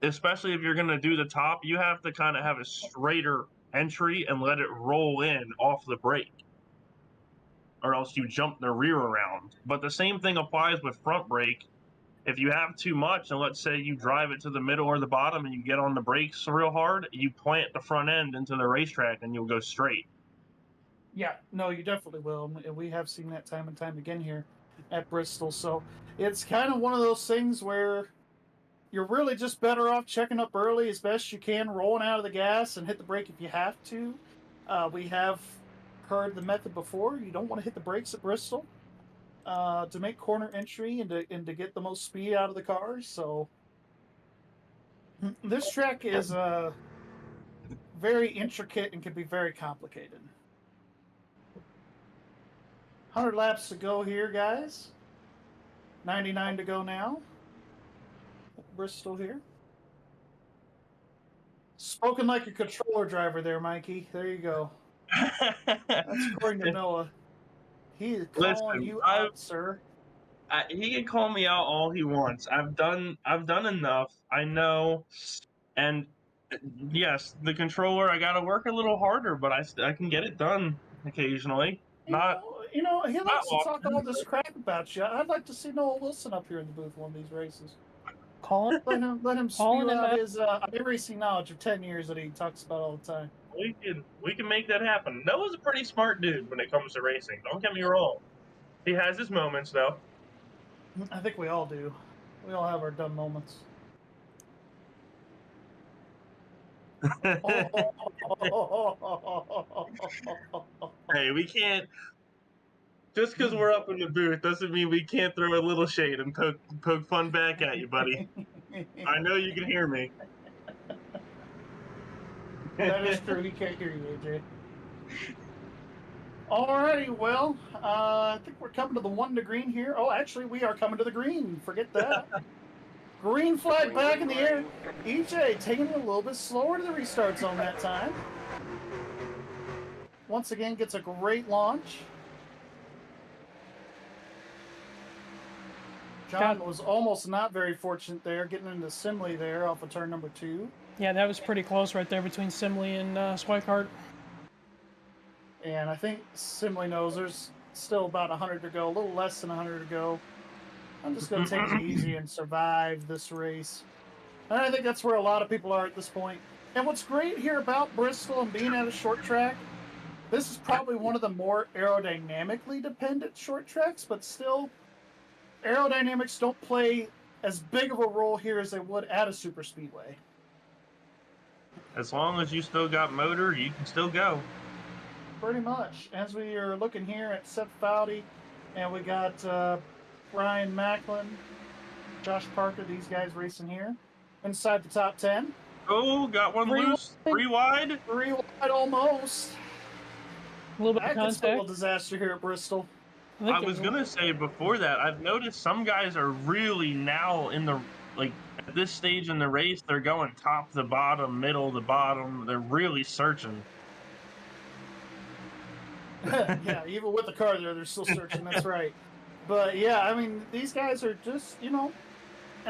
especially if you're going to do the top, you have to kind of have a straighter entry and let it roll in off the brake, or else you jump the rear around. But the same thing applies with front brake. If you have too much, and let's say you drive it to the middle or the bottom and you get on the brakes real hard, you plant the front end into the racetrack and you'll go straight. Yeah, no, you definitely will. We have seen that time and time again here at Bristol. So it's kind of one of those things where you're really just better off checking up early as best you can, rolling out of the gas, and hit the brake if you have to. We have heard the method before. You don't want to hit the brakes at Bristol to make corner entry and to get the most speed out of the cars. So this track is very intricate and can be very complicated. 100 laps to go here, guys. 99 to go now. Bristol here. Spoken like a controller driver there, Mikey. There you go. That's according to Noah. He is calling Listen, you out, sir. He can call me out all he wants. I've done enough. I know, and yes, the controller. I got to work a little harder, but I can get it done occasionally. Not He likes to talk often. all this crap about you. I'd like to see Noah Wilson up here in the booth one of these races. Calling, Let him calling spew him out out. his iRacing knowledge of 10 years that he talks about all the time. We can make that happen. Noah's a pretty smart dude when it comes to racing. Don't get me wrong. He has his moments though. I think we all do. We all have our dumb moments. Hey, we can't. Just because we're up in the booth doesn't mean we can't throw a little shade and poke fun back at you, buddy. I know you can hear me. That is true. He can't hear you, AJ. Alrighty, well, I think we're coming to the 1 to green here. Oh, actually, we are coming to the green. Forget that. Green flag back in the air. EJ taking it a little bit slower to the restart zone that time. Once again, gets a great launch. John was almost not very fortunate there, getting into Simley there off of turn number 2. Yeah, that was pretty close right there between Simley and Swikart. And I think Simley knows there's still about 100 to go, a little less than 100 to go. I'm just going to take it easy and survive this race. And I think that's where a lot of people are at this point. And what's great here about Bristol and being at a short track, this is probably one of the more aerodynamically dependent short tracks, but still, aerodynamics don't play as big of a role here as they would at a super speedway. As long as you still got motor, you can still go. Pretty much. As we are looking here at Seth Foudy, and we got Brian Macklin, Josh Parker, these guys racing here inside the top 10. Oh, got one loose. 3 wide. 3 wide almost. A little bit of That could spell a contact. disaster here at Bristol. I was gonna say before that, I've noticed some guys are really now in the at this stage in the race, they're going top to bottom, middle to bottom. They're really searching. Yeah, even with the car there, they're still searching. That's right. But yeah, I mean, these guys are just, and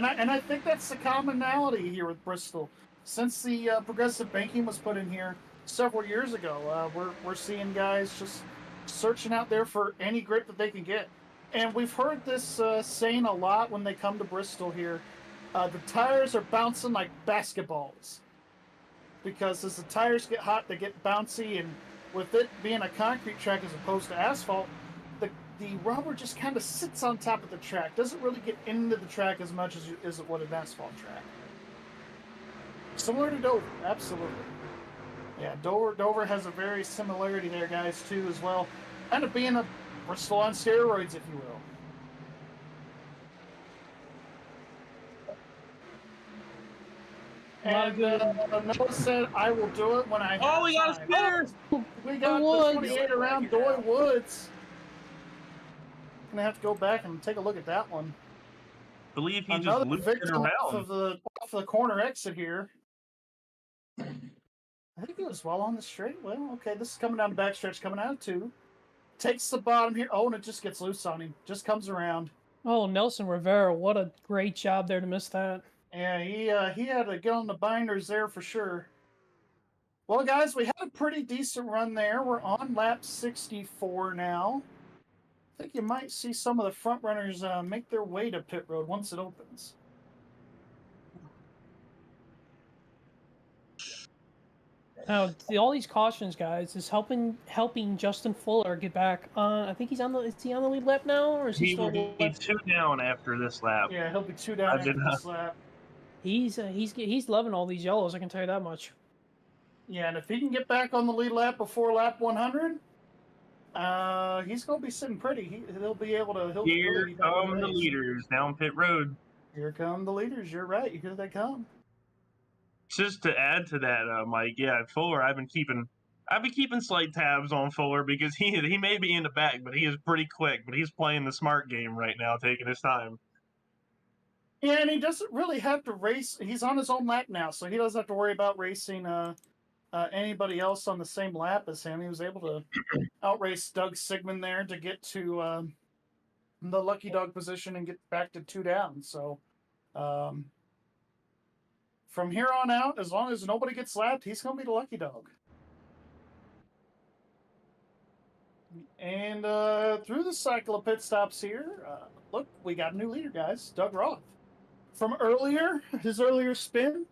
I think that's the commonality here with Bristol. Since the progressive banking was put in here several years ago, we're seeing guys just searching out there for any grip that they can get. And we've heard this saying a lot when they come to Bristol here. The tires are bouncing like basketballs. Because as the tires get hot, they get bouncy, and with it being a concrete track as opposed to asphalt, the rubber just kind of sits on top of the track. Doesn't really get into the track as much as it would an asphalt track. Similar to Dover, absolutely. Yeah, Dover has a very similarity there, guys, too, as well. Kind of being a Bristol on steroids, if you will. And Noah said, I will do it when I have Oh, we got a time. spinner! We got the 28 around Doy Woods. Gonna have to go back and take a look at that one. I believe he Another just looped it victim off around. of the corner exit here. I think he was well on the straight. Well, okay, this is coming down the backstretch, coming out of 2. Takes the bottom here. Oh, and it just gets loose on him. Just comes around. Oh, Nelson Rivera, what a great job there to miss that. Yeah, he had to get on the binders there for sure. Well, guys, we had a pretty decent run there. We're on lap 64 now. I think you might see some of the front runners make their way to pit road once it opens. Now, all these cautions, guys, is helping Justin Fuller get back on. I think he's on the. Is he on the lead lap now, or is he He still? will be 2 down after this lap. Yeah, he'll be 2 down after this lap. He's loving all these yellows. I can tell you that much. Yeah, and if he can get back on the lead lap before lap 100, he's going to be sitting pretty. He'll be able to. Here come the leaders down pit road. Here come the leaders. You're right. Here they come. Just to add to that, Mike, yeah, Fuller, I've been keeping slight tabs on Fuller because he may be in the back, but he is pretty quick. But he's playing the smart game right now, taking his time. Yeah, and he doesn't really have to race. He's on his own lap now, so he doesn't have to worry about racing anybody else on the same lap as him. He was able to outrace Doug Sigmund there to get to the lucky dog position and get back to 2 down. So from here on out, as long as nobody gets lapped, he's going to be the lucky dog. And through the cycle of pit stops here, look, we got a new leader, guys. Doug Roth. From earlier, his earlier spin,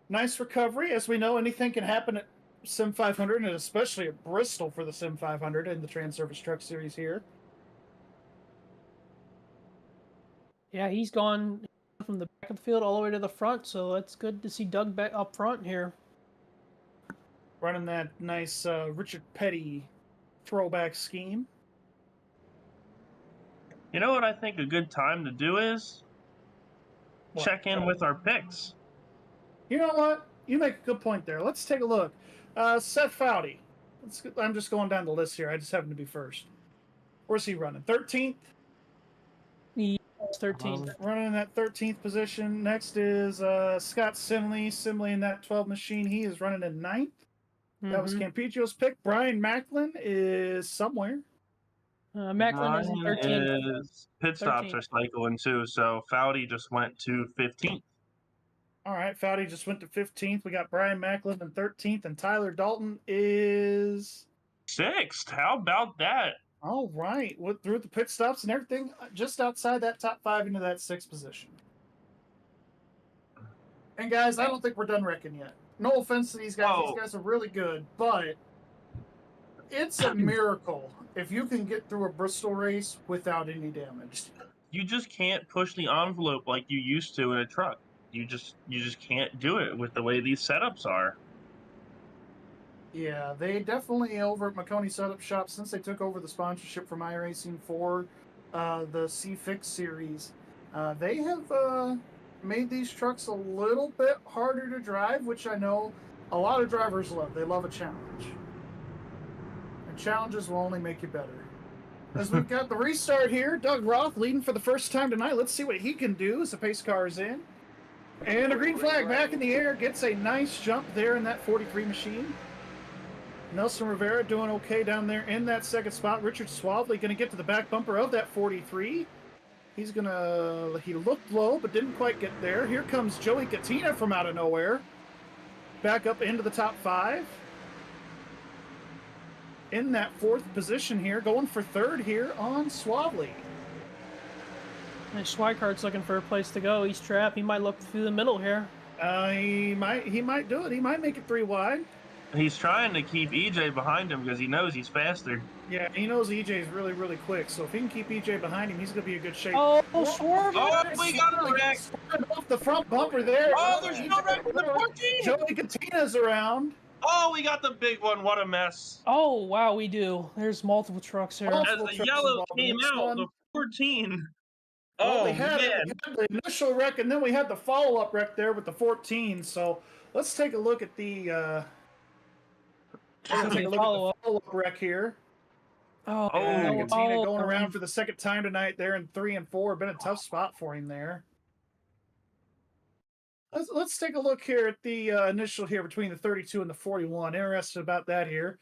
nice recovery. As we know, anything can happen at Sim500, and especially at Bristol for the Sim500 in the TranService Truck Series here. Yeah, he's gone from the back of the field all the way to the front, so it's good to see Doug back up front here. Running that nice Richard Petty throwback scheme. You know what I think a good time to do is? What? Check in with our picks. You know what? You make a good point there. Let's take a look. Seth Foudy. I'm just going down the list here. I just happen to be first. Where's he running? 13th? He's 13th. Running in that 13th position. Next is Scott Simley. Simley in that 12 machine. He is running in 9th. That was Campicio's pick. Brian Macklin is somewhere. Macklin is in 13th. Pit stops are cycling too, so Foudy just went to 15th. All right, Foudy just went to 15th. We got Brian Macklin in 13th, and Tyler Dalton is 6th. How about that? all right. Through the pit stops and everything, just outside that top 5 into that 6th position. And guys, I don't think we're done wrecking yet. No offense to these guys. Oh. These guys are really good, but it's a miracle if you can get through a Bristol race without any damage. You just can't push the envelope like you used to in a truck. You just can't do it with the way these setups are. Yeah, they definitely over at McConey Setup Shop, since they took over the sponsorship from iRacing for the C-Fix series, they have made these trucks a little bit harder to drive, which I know a lot of drivers love. They love a challenge. And challenges will only make you better. As we've got the restart here, Doug Roth leading for the first time tonight. Let's see what he can do as the pace car is in. And a green flag back in the air, gets a nice jump there in that 43 machine. Nelson Rivera doing okay down there in that second spot. Richard Suavely going to get to the back bumper of that 43. He looked low, but didn't quite get there. Here comes Joey Katina from out of nowhere. Back up into the top 5. In that 4th position here, going for 3rd here on Suavely. And Schweikart's looking for a place to go. He's trapped. He might look through the middle here. He might do it. He might make it 3 wide. He's trying to keep EJ behind him because he knows he's faster. Yeah, he knows EJ is really, really quick. So if he can keep EJ behind him, he's going to be in good shape. Oh, Schwarber! Oh, we got a wreck! Off the front bumper there. Oh, there's no wreck with the 14! Joey Katina's around. Oh, we got the big one. What a mess. Oh, wow, we do. There's multiple trucks here. As the yellow came out, the 14. Well, Oh, we had man. the initial wreck, and then we had the follow-up wreck there with the 14. So let's take a look at the follow-up wreck here. Oh, Katina going around for the second time tonight there in 3 and 4. Been a tough spot for him there. Let's take a look here at the initial here between the 32 and the 41. Interested about that here.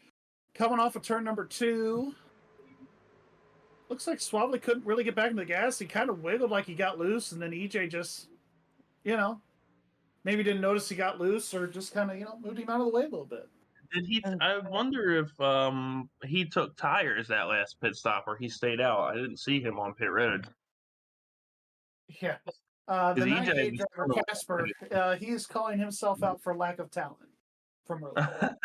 Coming off of turn number 2. Looks like Suavely couldn't really get back into the gas. He kind of wiggled like he got loose, and then EJ just, maybe didn't notice he got loose or just kind of, moved him out of the way a little bit. Did he? I wonder if he took tires that last pit stop or he stayed out. I didn't see him on pit road. Yeah. The 98 EJ driver, Casper, he is calling himself out for lack of talent from earlier.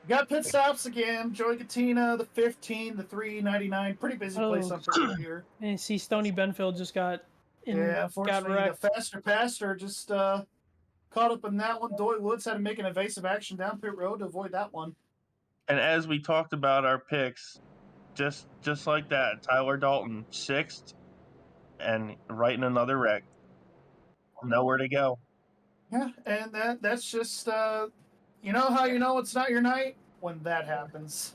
Got pit stops again. Joey Katina, the 15, the 399. Pretty busy place up here. And you see Stoney Benfield just got unfortunately, wrecked. the faster pastor just caught up in that one. Doy Woods had to make an evasive action down pit road to avoid that one. And as we talked about our picks, just like that, Tyler Dalton 6th and right in another wreck. Nowhere to go. Yeah, and that's just you know how you know it's not your night? When that happens.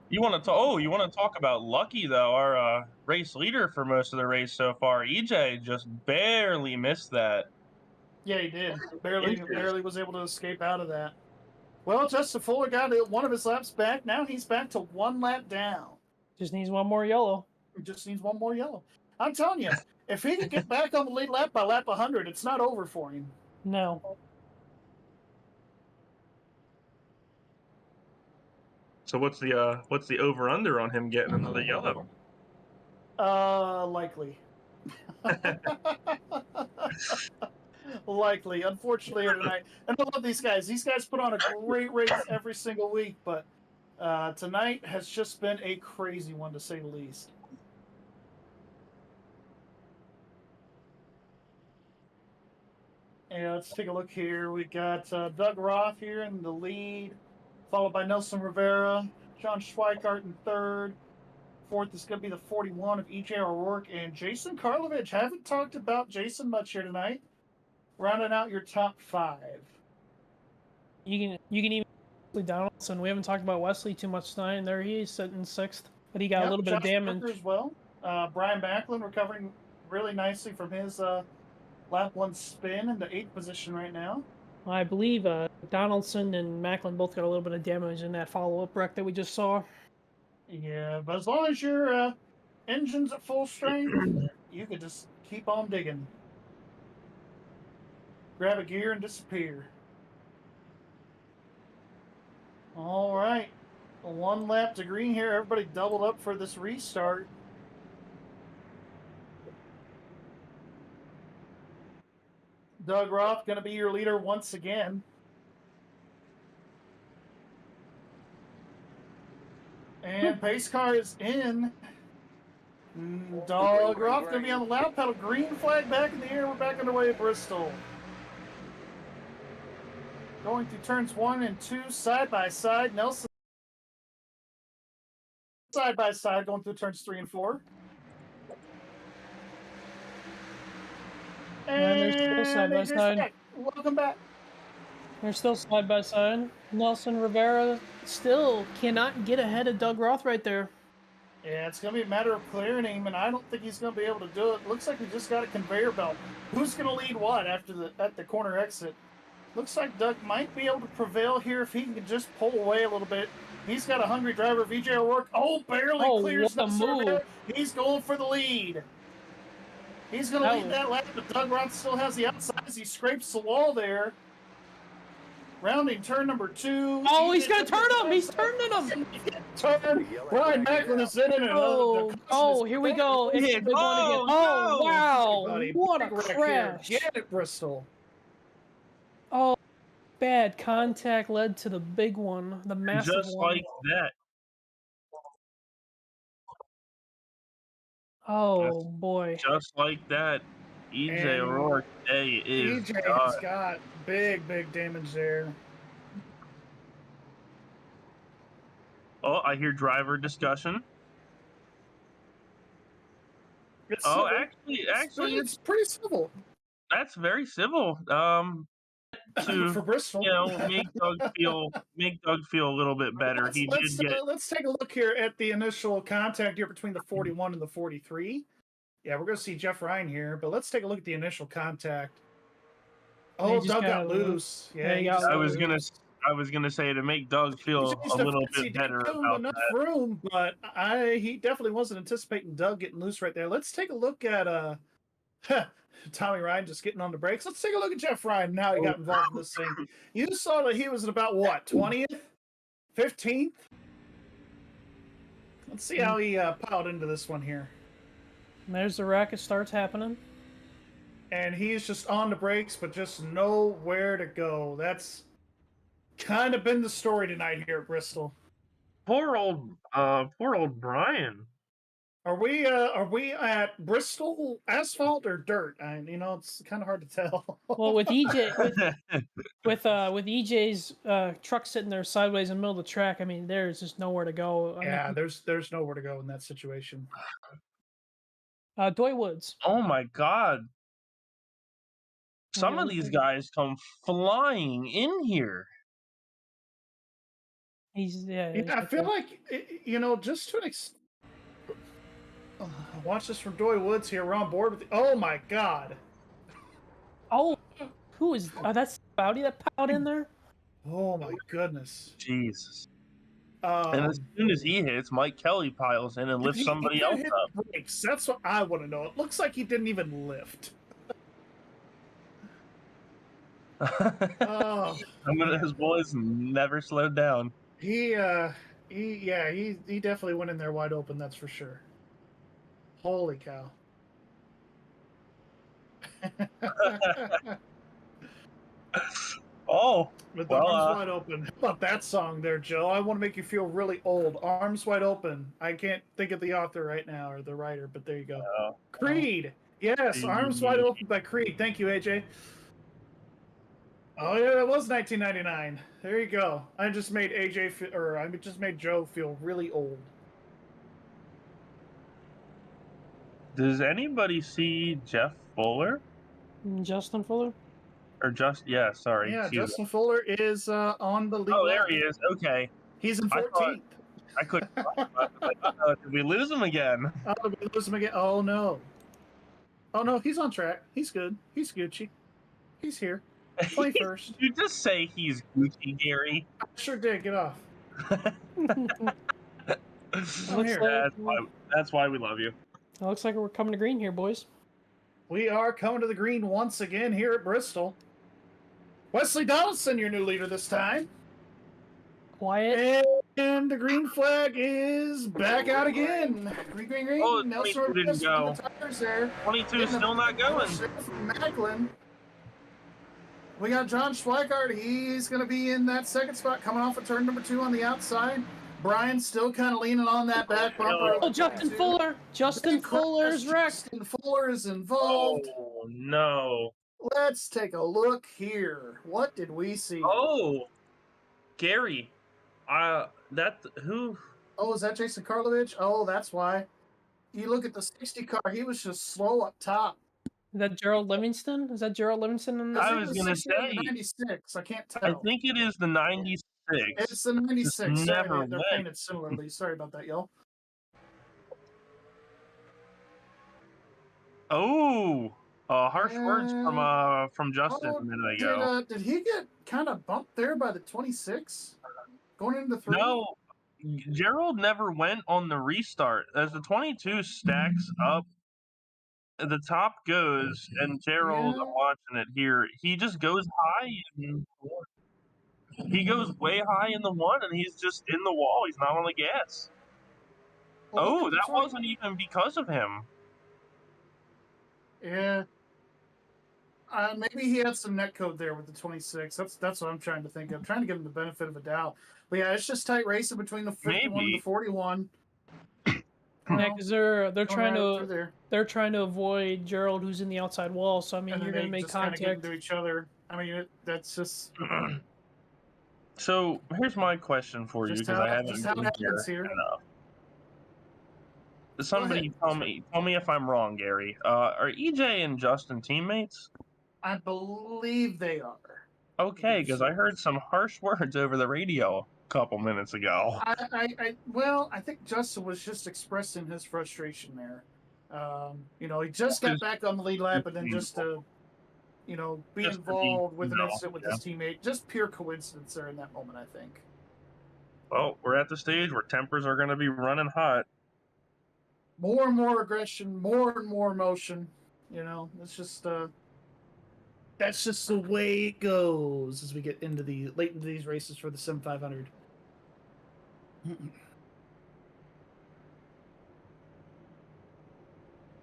You want to talk about Lucky though, our race leader for most of the race so far. EJ just barely missed that. Yeah, he did. Barely Interesting. was able to escape out of that. Well, Justin Fuller got one of his laps back. Now he's back to 1 lap down. Just needs one more yellow. He just needs one more yellow. I'm telling you, if he can get back on the lead lap by lap 100, it's not over for him. No. So what's the over under on him getting another yellow? Likely. Likely. Unfortunately, tonight. And I love these guys. These guys put on a great race every single week, but tonight has just been a crazy one, to say the least. And let's take a look here. We got Doug Roth here in the lead, followed by Nelson Rivera, John Schweikart in third. Fourth is going to be the 41 of EJ O'Rourke and Jason Karlovich. Haven't talked about Jason much here tonight. Rounding out your top 5. You can even Wesley Donaldson. We haven't talked about Wesley too much tonight, and there he is sitting 6th, but he got a little bit of damage. Parker as well. Brian Backlund recovering really nicely from his lap 1 spin in the 8th position right now. I believe Donaldson and Macklin both got a little bit of damage in that follow-up wreck that we just saw. Yeah, but as long as your engine's at full strength, you could just keep on digging. Grab a gear and disappear. All right. 1 lap to green here. Everybody doubled up for this restart. Doug Roth going to be your leader once again. And pace car is in. Doug Roth going to be on the loud pedal. Green flag back in the air. We're back underway at Bristol. Going through turns 1 and 2 side by side. Nelson side by side going through turns 3 and 4. And they're still side by side. Welcome back. They're still side by side. Nelson Rivera still cannot get ahead of Doug Roth right there. Yeah, it's going to be a matter of clearing him, and I don't think he's going to be able to do it. Looks like we just got a conveyor belt. Who's going to lead what at the corner exit? Looks like Doug might be able to prevail here if he can just pull away a little bit. He's got a hungry driver, VJ O'Rourke. Oh, barely clears the move. He's going for the lead. He's going to lead that lap, but Doug Roth still has the outside as he scrapes the wall there. Rounding turn number 2. Oh, he's going to turn him. He's turning him. Turn. Brian Macklin is in it. Oh, here we go. Oh, wow. What a crash. Get it, Bristol. Oh, bad contact led to the big one, the massive one. Just like that. Oh, boy. Just like that. EJ O'Rourke is EJ's got big damage there. Oh, I hear driver discussion. Actually, it's pretty civil. That's very civil. To for Bristol, make Doug feel a little bit better. Let's take a look here at the initial contact here between the 41 and the 43. Yeah, we're going to see Jeff Ryan here, but let's take a look at the initial contact. Oh, Doug got loose. Yeah, I was gonna say to make Doug feel a little bit better about enough that. Room, but he definitely wasn't anticipating Doug getting loose right there. Let's take a look at Tommy Ryan just getting on the brakes. Let's take a look at Jeff Ryan now. He got involved in this thing. You saw that he was at about what, 20th, 15th? Let's see how he piled into this one here. And there's the wreck. It starts happening. And he's just on the brakes, but just nowhere to go. That's kind of been the story tonight here at Bristol. Poor old Brian. Are we at Bristol asphalt or dirt? It's kind of hard to tell. Well, with EJ, with EJ's truck sitting there sideways in the middle of the track, I mean, there's just nowhere to go. There's nowhere to go in that situation. Doy Woods. Oh my God! Some of these guys come flying in here. I feel like just to an extent. Watch this from Doy Woods here. We're on board with oh my God. Oh, Who is? That's Bowdy that piled in there. Oh my goodness. Jesus. And as soon as he hits, Mike Kelly piles in and lifts somebody else hit up. brakes. That's what I want to know. It looks like he didn't even lift. Oh, Some of his boys never slowed down. he definitely went in there wide open. That's for sure. Holy cow. Oh, With the arms wide open. How about that song there, Joe? I want to make you feel really old. Arms wide open. I can't think of the author right now or the writer, but there you go. Creed. Yes, Arms Wide Open by Creed. Thank you, AJ. Oh yeah, that was 1999. There you go. I just made Joe feel really old. Does anybody see Jeff Fuller? Justin Fuller? Sorry. Yeah, Justin Fuller is on the lead. Oh, there he is. Okay. He's in 14th. I couldn't. Did we lose him again? Oh, did we lose him again? Oh no. Oh no, he's on track. He's good. He's Gucci. He's here. 21st. You just say he's Gucci, Gary. I sure did. Get off. I'm here. That's why we love you. It looks like we're coming to green here, boys. We are coming to the green once again here at Bristol. Wesley Donaldson, your new leader this time. Quiet. And the green flag is back out again. Green, green, green. Oh, Nelson 22 didn't go. the tires there. 22 is still not going. From Macklin. We got John Schweikart. He's going to be in that second spot, coming off of turn number 2 on the outside. Brian's still kind of leaning on that back bumper. Oh, Justin Fuller. Justin Fuller's wrecked. Justin Fuller is involved. Oh, no. Let's take a look here. What did we see? Oh, Gary. Who? Oh, is that Jason Karlovich? Oh, that's why. You look at the 60 car, he was just slow up top. Is that Gerald Livingston? Is that Gerald Livingston? In I was going to say. 96. I can't tell. I think it is the 96. It's the 96. Never they're painted similarly. Sorry about that, y'all. Oh, harsh words from Justin a minute ago. Did he get kind of bumped there by the 26? Going into 3? No, Gerald never went on the restart. As the 22 stacks up, the top goes, and Gerald, I'm watching it here, he just goes high. He goes way high in the 1, and he's just in the wall. He's not on the gas. Well, that wasn't even because of him. Yeah. Maybe he had some net code there with the 26. That's what I'm trying to think of. I'm trying to give him the benefit of a doubt. But yeah, it's just tight racing between the 51 and the 41. Yeah, because they're trying to avoid Gerald, who's in the outside wall. So I mean, you're going to make contact kind of get into each other. I mean, that's just. So here's my question for you, because I haven't been here enough. Somebody tell me if I'm wrong, Gary. Are EJ and Justin teammates? I believe they are. Okay, because I heard some harsh words over the radio a couple minutes ago. I think Justin was just expressing his frustration there. He just got back on the lead lap, and then just to, be involved with an incident with his teammate. Just pure coincidence there in that moment, I think. Well, we're at the stage where tempers are going to be running hot. More and more aggression, more and more emotion. It's just that's just the way it goes as we get into late into these races for the Sim500.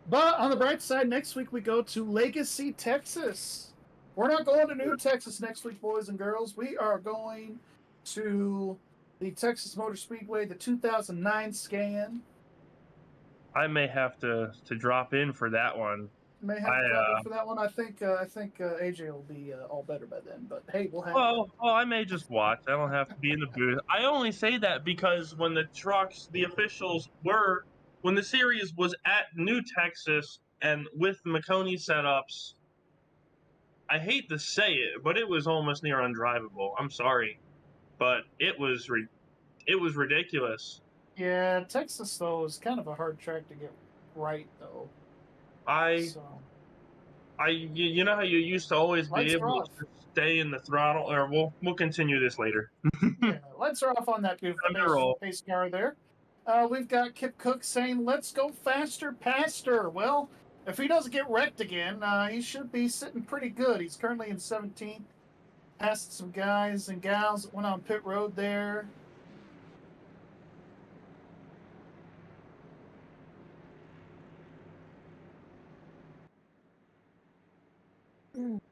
But on the bright side, next week we go to Legacy, Texas. We're not going to New Texas next week, boys and girls. We are going to the Texas Motor Speedway, the 2009 scan. I may have to drop in for that one. May have to drop in for that one. I think AJ will be all better by then. But hey, we'll have. Well, I may just watch. I don't have to be in the booth. I only say that because when the officials when the series was at New Texas and with Maconi setups, I hate to say it, but it was almost near undrivable. I'm sorry, but it was ridiculous. Yeah, Texas though is kind of a hard track to get right though. I You know how you used to always be Lights are able off. to stay in the throttle, or we'll continue this later. Yeah, lights are off on that beautiful Let me roll. pace car there. We've got Kip Cook saying, "Let's go faster, Pastor." Well, if he doesn't get wrecked again, he should be sitting pretty good. He's currently in 17th, past some guys and gals that went on pit road there.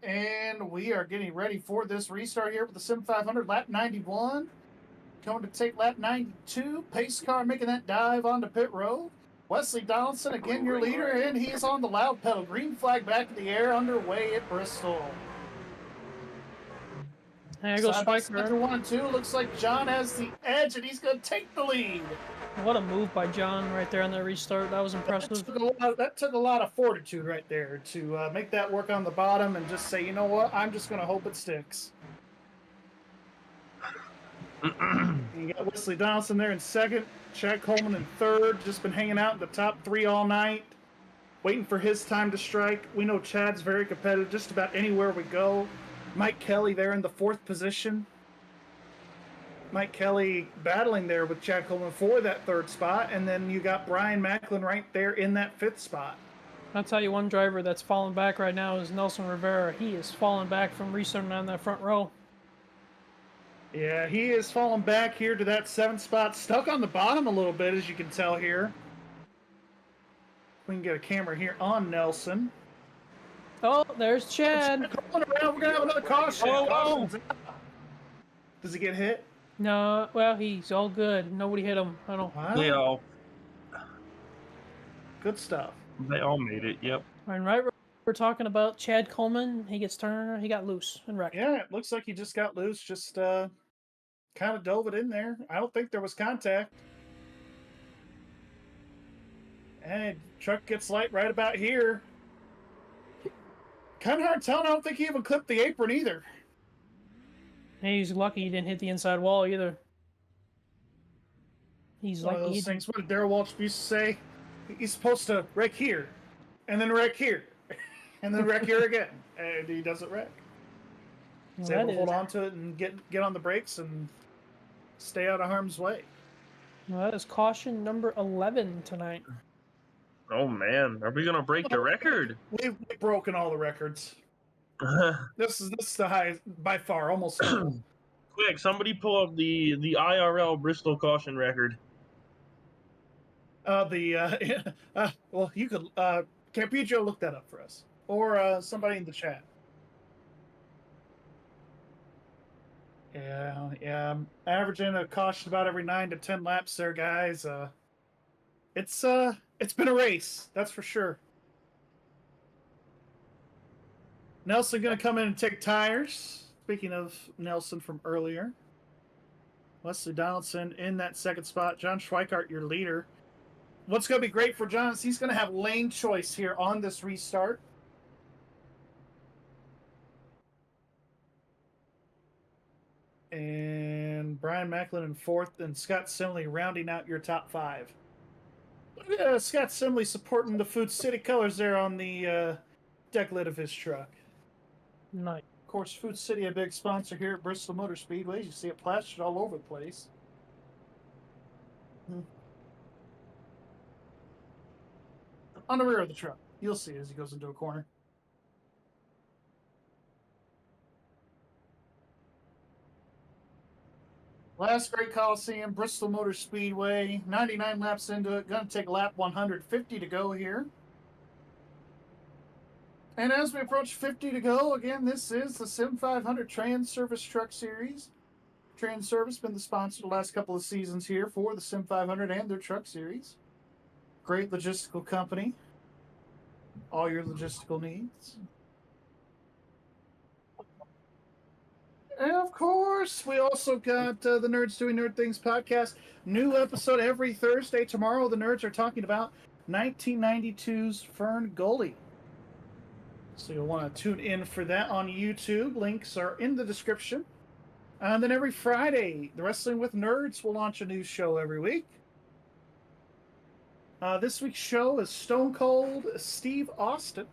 And we are getting ready for this restart here with the Sim500, lap 91. Coming to take lap 92. Pace car making that dive onto pit road. Wesley Donaldson, again your leader, and he's on the loud pedal. Green flag back in the air, underway at Bristol. There goes Side by Spiker. side, 1 and 2. Looks like John has the edge, and he's going to take the lead. What a move by John right there on that restart. That was impressive. That took a lot of fortitude right there to make that work on the bottom and just say, you know what, I'm just going to hope it sticks. You got Wesley Donaldson there in second, Chad Coleman in third, just been hanging out in the top 3 all night, waiting for his time to strike. We know Chad's very competitive just about anywhere we go. Mike Kelly there in the 4th position. Mike Kelly battling there with Chad Coleman for that 3rd spot, and then you got Brian Macklin right there in that 5th spot. I'll tell you one driver that's falling back right now is Nelson Rivera. He is falling back from restarting on that front row. Yeah, he is falling back here to that 7th spot, stuck on the bottom a little bit, as you can tell here. We can get a camera here on Nelson. Oh, there's Chad. We're going to have another caution. Oh. Does he get hit? No, well, he's all good. Nobody hit him. I don't. Wow. Good stuff. They all made it. Yep. And right, we're talking about Chad Coleman. He gets turned. He got loose and wrecked. Yeah, it looks like he just got loose. Just kind of dove it in there. I don't think there was contact. And truck gets light right about here. Kind of hard telling. I don't think he even clipped the apron either. He's lucky he didn't hit the inside wall either. He's One lucky. of those things. What did Darrell Walsh used to say? He's supposed to wreck here, and then wreck here, and then wreck here again, and he doesn't wreck. He's able to hold on to it and get on the brakes and stay out of harm's way. Well, that is caution number 11 tonight. Oh man, are we gonna break the record? We've broken all the records. This is the highest by far, almost. Quick, somebody pull up the IRL Bristol caution record. Well, you could Campigio look that up for us, or somebody in the chat. Yeah, I'm averaging a caution about every 9 to 10 laps there, guys. It's been a race, that's for sure. Nelson going to come in and take tires. Speaking of Nelson from earlier. Wesley Donaldson in that 2nd spot. John Schweikart, your leader. What's going to be great for John is he's going to have lane choice here on this restart. And Brian Macklin in 4th, and Scott Simley rounding out your top 5. Look at Scott Simley supporting the Food City colors there on the deck lid of his truck. Nice. Of course, Food City, a big sponsor here at Bristol Motor Speedway. You see it plastered all over the place. On the rear of the truck. You'll see as he goes into a corner. Last great Coliseum, Bristol Motor Speedway. 99 laps into it. Going to take lap 150 to go here. And as we approach 50 to go, again, this is the Sim500 TranService Truck Series. TranService been the sponsor the last couple of seasons here for the Sim500 and their truck series. Great logistical company. All your logistical needs. And of course, we also got the Nerds Doing Nerd Things podcast. New episode every Thursday. Tomorrow, the nerds are talking about 1992's Fern Gully. So you'll want to tune in for that on YouTube. Links are in the description. And then every Friday, the Wrestling with Nerds will launch a new show every week. This week's show is Stone Cold Steve Austin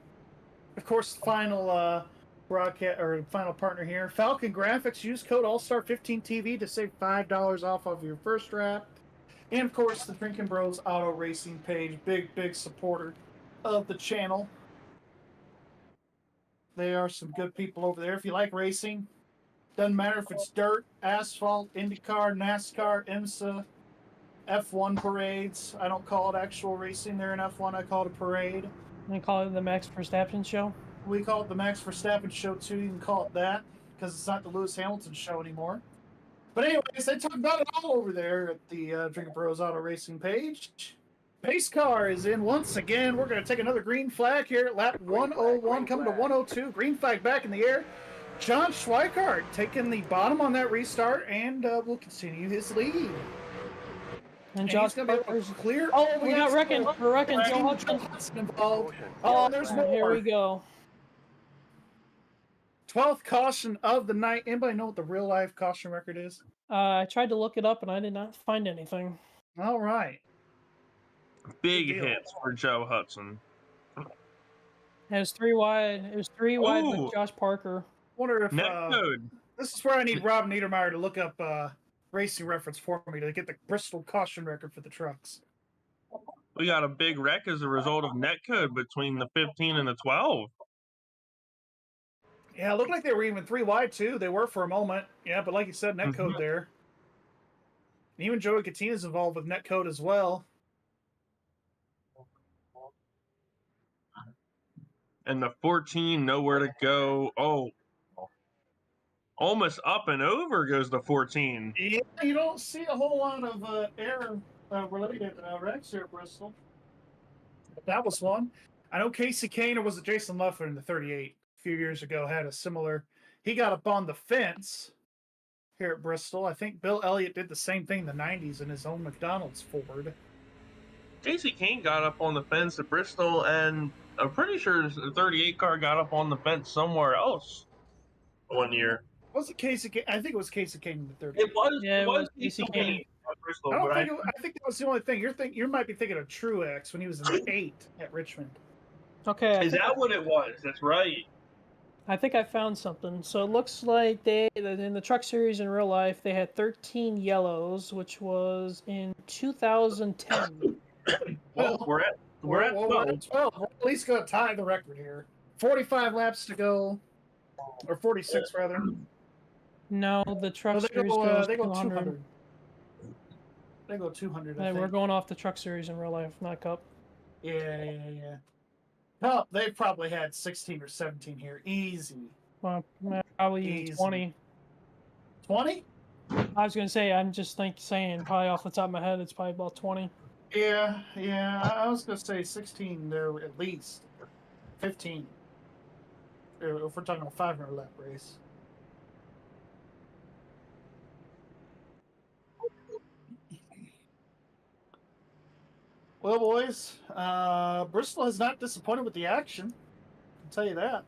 of course, final broadcast or final partner here, Falcon Grafix. Use code AllStar15TV to save $5 off of your first draft. And of course, the Drinkin Bros Auto Racing page, big supporter of the channel. They are some good people over there. If you like racing, doesn't matter if it's dirt, asphalt, IndyCar, NASCAR, IMSA, F1 parades. I don't call it actual racing there in F1. I call it a parade. They call it the Max Verstappen show. We call it the Max Verstappen show too. You can call it that because it's not the Lewis Hamilton show anymore. But anyways, they talk about it all over there at the Drinkin Bros Auto Racing page. Pace car is in once again. We're going to take another green flag here at lap 101, coming to 102. Green flag back in the air. John Schweikart taking the bottom on that restart, and will continue his lead. And Josh going to be able to clear. Oh, we got wrecking. We're wrecking. Joe Hudson involved. Oh, there's more. Here we go. 12th caution of the night. Anybody know what the real life caution record is? I tried to look it up and I did not find anything. All right. Big hits for Joe Hudson. It was 3 wide. It was 3 wide Ooh. with Josh Parker. Wonder if Net code. this is where I need Rob Niedermeyer to look up racing reference for me to get the Bristol caution record for the trucks. We got a big wreck as a result of net code between the 15 and the 12. Yeah, it looked like they were even 3 wide too. They were for a moment. Yeah, but like you said, net code there. And even Joey Catina's involved with net code as well. And the 14, nowhere to go. Oh, almost up and over goes the 14. Yeah, you don't see a whole lot of air related wrecks here at Bristol. But that was one. I know Casey Kane, or was it Jason Luffler in the 38 a few years ago, had a similar. He got up on the fence here at Bristol. I think Bill Elliott did the same thing in the 90s in his own McDonald's Ford. Casey Kane got up on the fence at Bristol, and I'm pretty sure the 38 car got up on the fence somewhere else one year. Was it Casey Kane? I think it was Casey Kane in the 38. It was. Yeah, it was Casey Casey Kane Kane. at Bristol, I don't but think. I think that was the only thing. You might be thinking of Truex when he was in the 8 at Richmond. Okay. Is that what it was? That's right. I think I found something. So it looks like they, in the truck series in real life, they had 13 yellows, which was in 2010. Well, we're at 12. 12. We're at least going to tie the record here. 45 laps to go, or 46 rather. No, the truck No, series goes they go 200. 200. They go 200. I Hey, think. we're going off the truck series in real life, not Cup. Yeah. No, they probably had 16 or 17 here. Easy. Well, probably Easy. 20. 20? I was going to say, I'm just saying, probably off the top of my head, it's probably about 20. Yeah. I was going to say 16 there at least. 15. If we're talking about 500 lap race. Well, boys, Bristol has not disappointed with the action. I'll tell you that.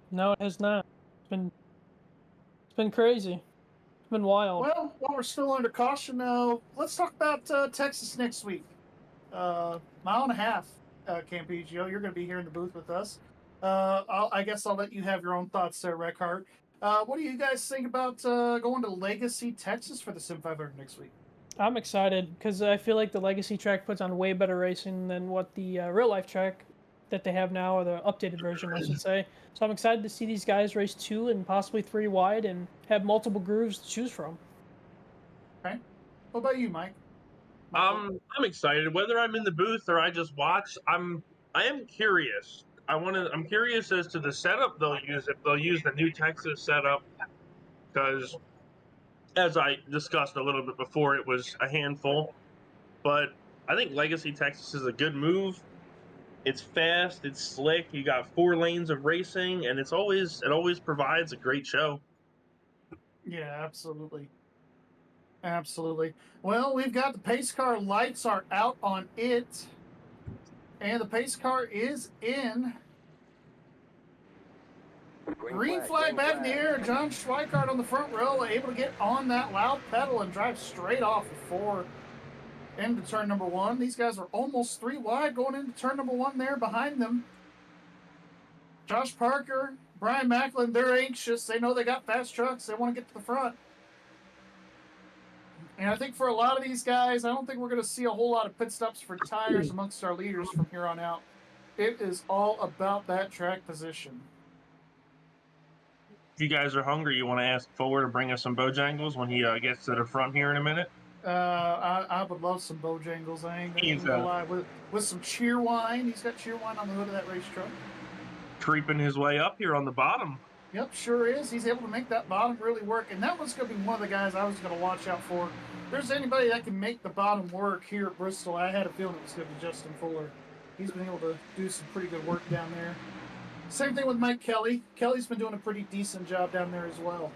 No, it has not. It's been crazy. It's been wild. Well, while we're still under caution, let's talk about Texas next week. Mile and a half, Campigio. You're going to be here in the booth with us. I guess I'll let you have your own thoughts there, Reckhart. What do you guys think about going to Legacy, Texas for the Sim500 next week? I'm excited because I feel like the Legacy track puts on way better racing than what the real life track that they have now, or the updated version, I should say. So I'm excited to see these guys race 2 and possibly 3 wide and have multiple grooves to choose from. Okay. What about you, Mike? I'm excited. Whether I'm in the booth or I just watch, I am curious. I'm curious as to the setup they'll use. If they'll use the new Texas setup, because as I discussed a little bit before, it was a handful. But I think Legacy Texas is a good move. It's fast, it's slick. You got 4 lanes of racing, and it always provides a great show. Yeah, absolutely. Well, we've got the pace car lights are out on it, and the pace car is in. Green flag back in the air. John Schweikart on the front row, able to get on that loud pedal and drive straight off before into turn number 1. These guys are almost 3 wide going into turn number 1 there behind them. Josh Parker, Brian Macklin, they're anxious. They know they got fast trucks. They want to get to the front. And I think for a lot of these guys, I don't think we're going to see a whole lot of pit stops for tires amongst our leaders from here on out. It is all about that track position. If you guys are hungry, you want to ask Fuller to bring us some Bojangles when he gets to the front here in a minute? I would love some Bojangles. I ain't gonna lie. With some cheer wine. He's got cheer wine on the hood of that race truck. Creeping his way up here on the bottom. Yep, sure is. He's able to make that bottom really work. And that was going to be one of the guys I was going to watch out for. If there's anybody that can make the bottom work here at Bristol, I had a feeling it was going to be Justin Fuller. He's been able to do some pretty good work down there. Same thing with Mike Kelly. Kelly's been doing a pretty decent job down there as well.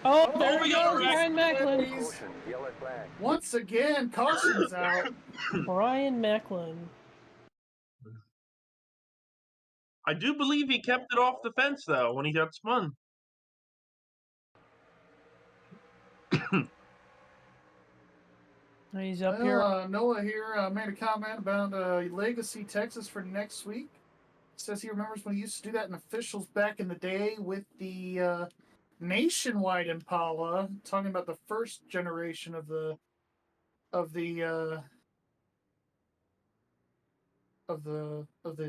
Oh, there we go, Brian Macklin. Once again, caution's out. Brian Macklin. I do believe he kept it off the fence, though, when he got spun. He's up here. Noah here made a comment about Legacy, Texas for next week. Says he remembers when he used to do that in officials back in the day with the Nationwide Impala, talking about the first generation of the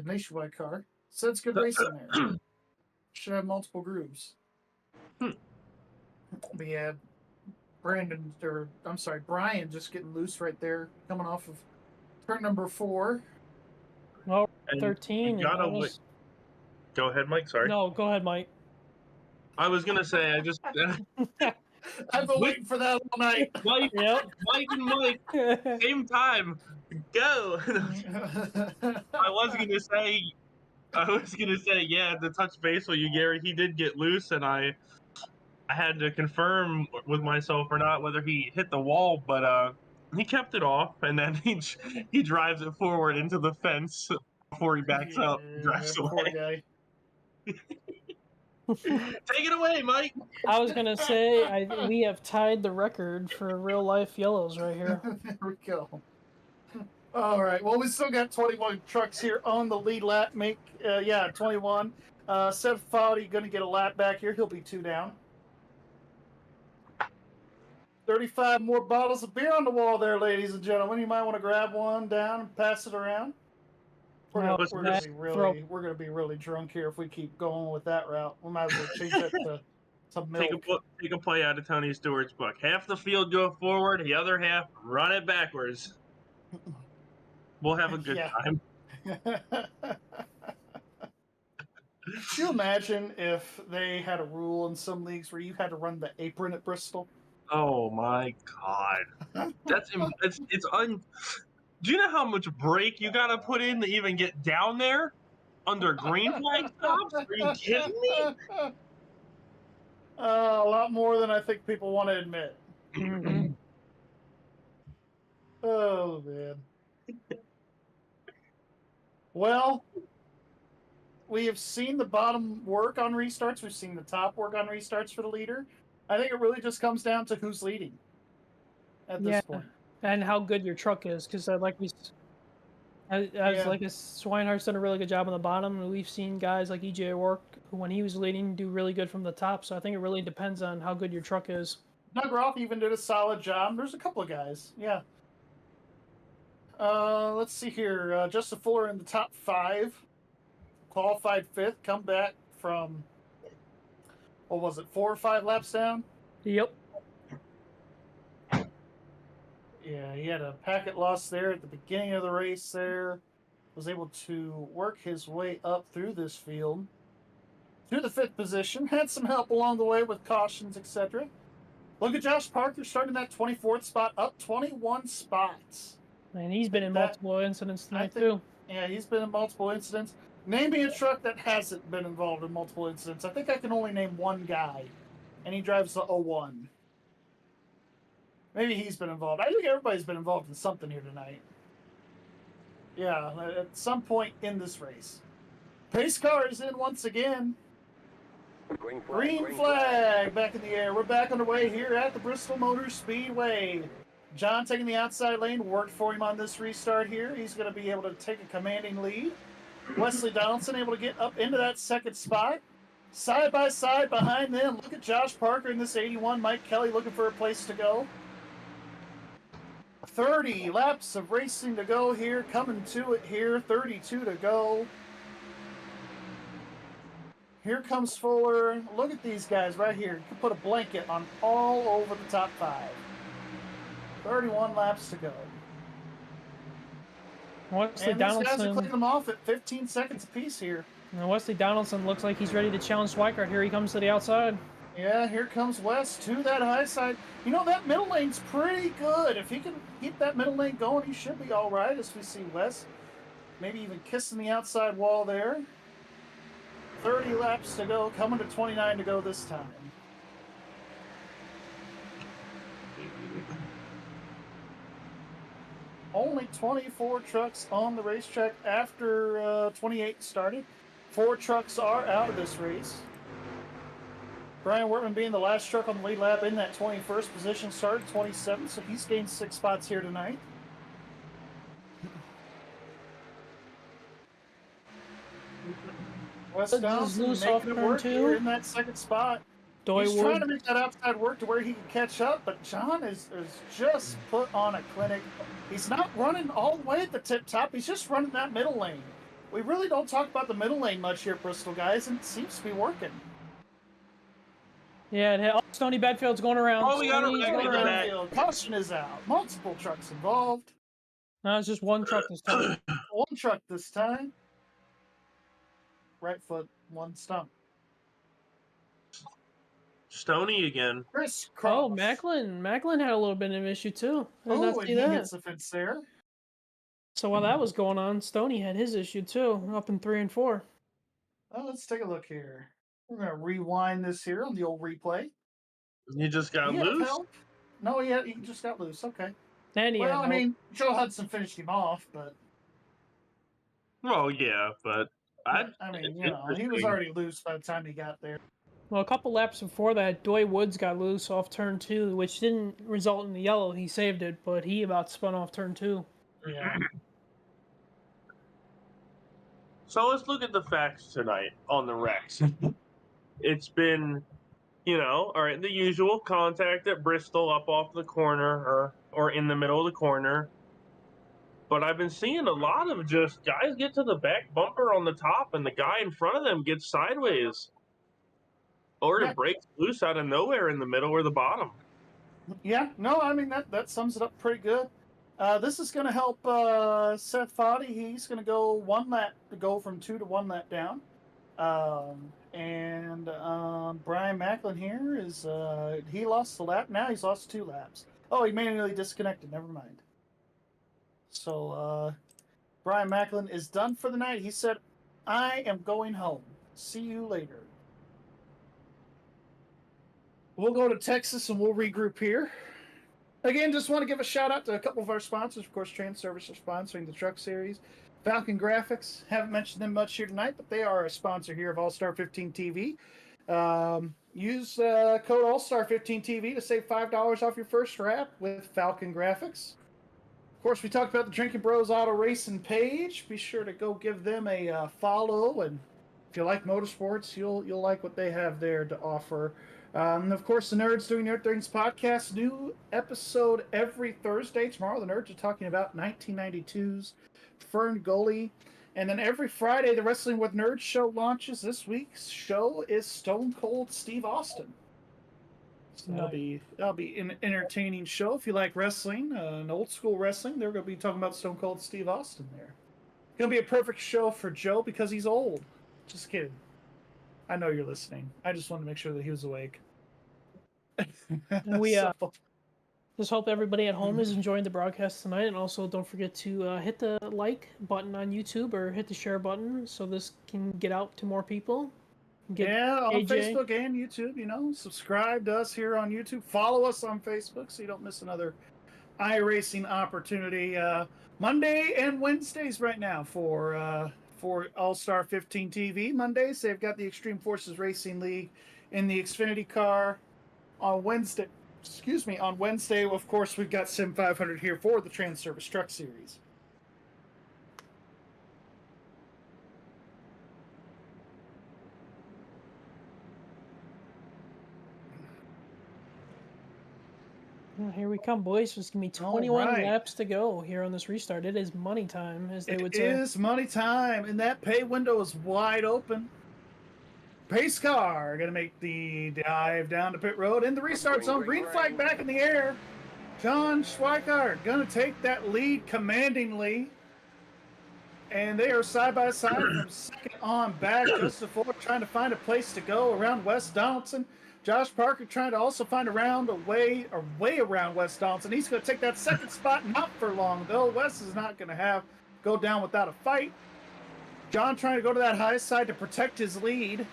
Nationwide car. So it's good racing there. Should have multiple grooves. We had Brian just getting loose right there, coming off of turn number 4. Oh, 13. Go ahead, Mike. Sorry. No, go ahead, Mike. I was gonna say I've been waiting for that all night. Mike, Yep. Mike and Mike, same time. Go. I was gonna say, yeah, to touch base with you, Gary. He did get loose, and I had to confirm with myself or not whether he hit the wall, but he kept it off, and then he drives it forward into the fence before he backs up and drives poor away. guy. Take it away, Mike. I was gonna say we have tied the record for real life yellows right here. There we go. All right. Well, we still got 21 trucks here on the lead lap. 21. Seth Fowdy going to get a lap back here. He'll be 2 down. 35 more bottles of beer on the wall there, ladies and gentlemen. You might want to grab one down and pass it around. We're going to be really drunk here if we keep going with that route. We might as well change that to milk. Take a play out of Tony Stewart's book. Half the field go forward, the other half run it backwards. We'll have a good time. Could you imagine if they had a rule in some leagues where you had to run the apron at Bristol? Oh my God, Do you know how much brake you gotta put in to even get down there under green flag stops? Are you kidding me? A lot more than I think people want to admit. Oh man. Well, we have seen the bottom work on restarts. We've seen the top work on restarts for the leader. I think it really just comes down to who's leading at this point. And how good your truck is, because like Swinehart's done a really good job on the bottom, and we've seen guys like EJ O'Rourke, who when he was leading, do really good from the top. So I think it really depends on how good your truck is. Doug Roth even did a solid job. There's a couple of guys, let's see here. Justin Fuller in the top 5, qualified 5th, come back from, 4 or 5 laps down? Yep. Yeah, he had a packet loss there at the beginning of the race there. Was able to work his way up through this field to the 5th position. Had some help along the way with cautions, etc. Look at Josh Parker starting that 24th spot, up 21 spots. And he's been in multiple incidents tonight, too. Yeah, he's been in multiple incidents. Name me a truck that hasn't been involved in multiple incidents. I think I can only name one guy, and he drives the 01. Maybe he's been involved. I think everybody's been involved in something here tonight. Yeah, at some point in this race. Pace car is in once again. Green flag back in the air. We're back underway here at the Bristol Motor Speedway. John taking the outside lane. Worked for him on this restart here. He's going to be able to take a commanding lead. Wesley Donaldson able to get up into that second spot. Side by side behind them, look at Josh Parker in this 81. Mike Kelly looking for a place to go. 30 laps of racing to go here, coming to it here, 32 to go. Here comes Fuller. Look at these guys right here. You can put a blanket on all over the top 5. 31 laps to go. Wesley And these guys are Donaldson. clicking them off at 15 seconds apiece here. And Wesley Donaldson looks like he's ready to challenge Schweikart. Here he comes to the outside. Yeah, here comes Wes to that high side. You know, that middle lane's pretty good. If he can keep that middle lane going, he should be all right, as we see Wes maybe even kissing the outside wall there. 30 laps to go, coming to 29 to go this time. Only 24 trucks on the racetrack after 28 started. 4 trucks are out of this race. Brian Wortman being the last truck on the lead lap in that 21st position, started 27, so he's gained 6 spots here tonight. Wes Donaldson making it work here in that second spot. He's trying to make that outside work to where he can catch up, but John is just put on a clinic. He's not running all the way at the tip top. He's just running that middle lane. We really don't talk about the middle lane much here at Bristol, guys, and it seems to be working. Yeah, Stoney Bedfield's going around. Oh, we got Bedfield. Caution is out. Multiple trucks involved. No, it's just one truck this time. One truck this time. Right foot, one stump. Stoney again. Chris Oh, Cross. Macklin had a little bit of an issue too. Oh, and he hits the fence there. So while that was going on, Stoney had his issue too, up in 3 and 4. Oh, let's take a look here. We're gonna rewind this here on the old replay. He just got loose. No, he just got loose. Okay. And well, I mean, Joe Hudson finished him off, but. Well, yeah, but I mean, you know, he was already loose by the time he got there. Well, a couple laps before that, Doy Woods got loose off turn 2, which didn't result in the yellow. He saved it, but he about spun off turn 2. Yeah. So let's look at the facts tonight on the wrecks. It's been, you know, all right, the usual contact at Bristol up off the corner or in the middle of the corner. But I've been seeing a lot of just guys get to the back bumper on the top and the guy in front of them gets sideways. Or it breaks loose out of nowhere in the middle or the bottom. Yeah, no, I mean, that sums it up pretty good. This is going to help Seth Foddy. He's going to go 1 lap to go from 2 to 1 lap down. Brian Macklin here is, he lost the lap. Now he's lost 2 laps. Oh, he manually disconnected. Never mind. So, Brian Macklin is done for the night. He said, I am going home. See you later. We'll go to Texas and we'll regroup here. Again, just want to give a shout out to a couple of our sponsors. Of course, TranService is sponsoring the Truck Series. Falcon Grafix, haven't mentioned them much here tonight, but they are a sponsor here of All-Star 15 TV. Use code All-Star 15 TV to save $5 off your first wrap with Falcon Grafix. Of course, we talked about the Drinkin Bros Auto Racing page. Be sure to go give them a follow, and if you like motorsports, you'll like what they have there to offer. And of course, the Nerds Doing Nerd Things podcast, new episode every Thursday. Tomorrow, the Nerds are talking about 1992's Fern Gully. And then every Friday, the Wrestling with Nerds show launches. This week's show is Stone Cold Steve Austin. So that'll be an entertaining show. If you like wrestling, an old school wrestling, they're going to be talking about Stone Cold Steve Austin there. Going to be a perfect show for Joe because he's old. Just kidding. I know you're listening. I just wanted to make sure that he was awake. We just hope everybody at home is enjoying the broadcast tonight, and also don't forget to hit the like button on YouTube or hit the share button so this can get out to more people. On Facebook and YouTube, you know, subscribe to us here on YouTube. Follow us on Facebook so you don't miss another iRacing opportunity. Monday and Wednesdays right now for All-Star 15 TV. Mondays, they've got the Extreme Forces Racing League in the Xfinity car. On Wednesday, of course, we've got Sim500 here for the TranService Truck Series. Here we come, boys. It's going to be All 21 right. laps to go here on this restart. It is money time, as they would It say. is money time, and that pay window is wide open. Pace car going to make the dive down to pit road in the restart zone. Green flag back in the air. John Schweikart going to take that lead commandingly. And they are side by side from second on back. Justin Ford trying to find a place to go around Wes Donaldson. Josh Parker trying to also find a way around Wes Donaldson. He's going to take that second spot, not for long though. Wes is not going to go down without a fight. John trying to go to that high side to protect his lead.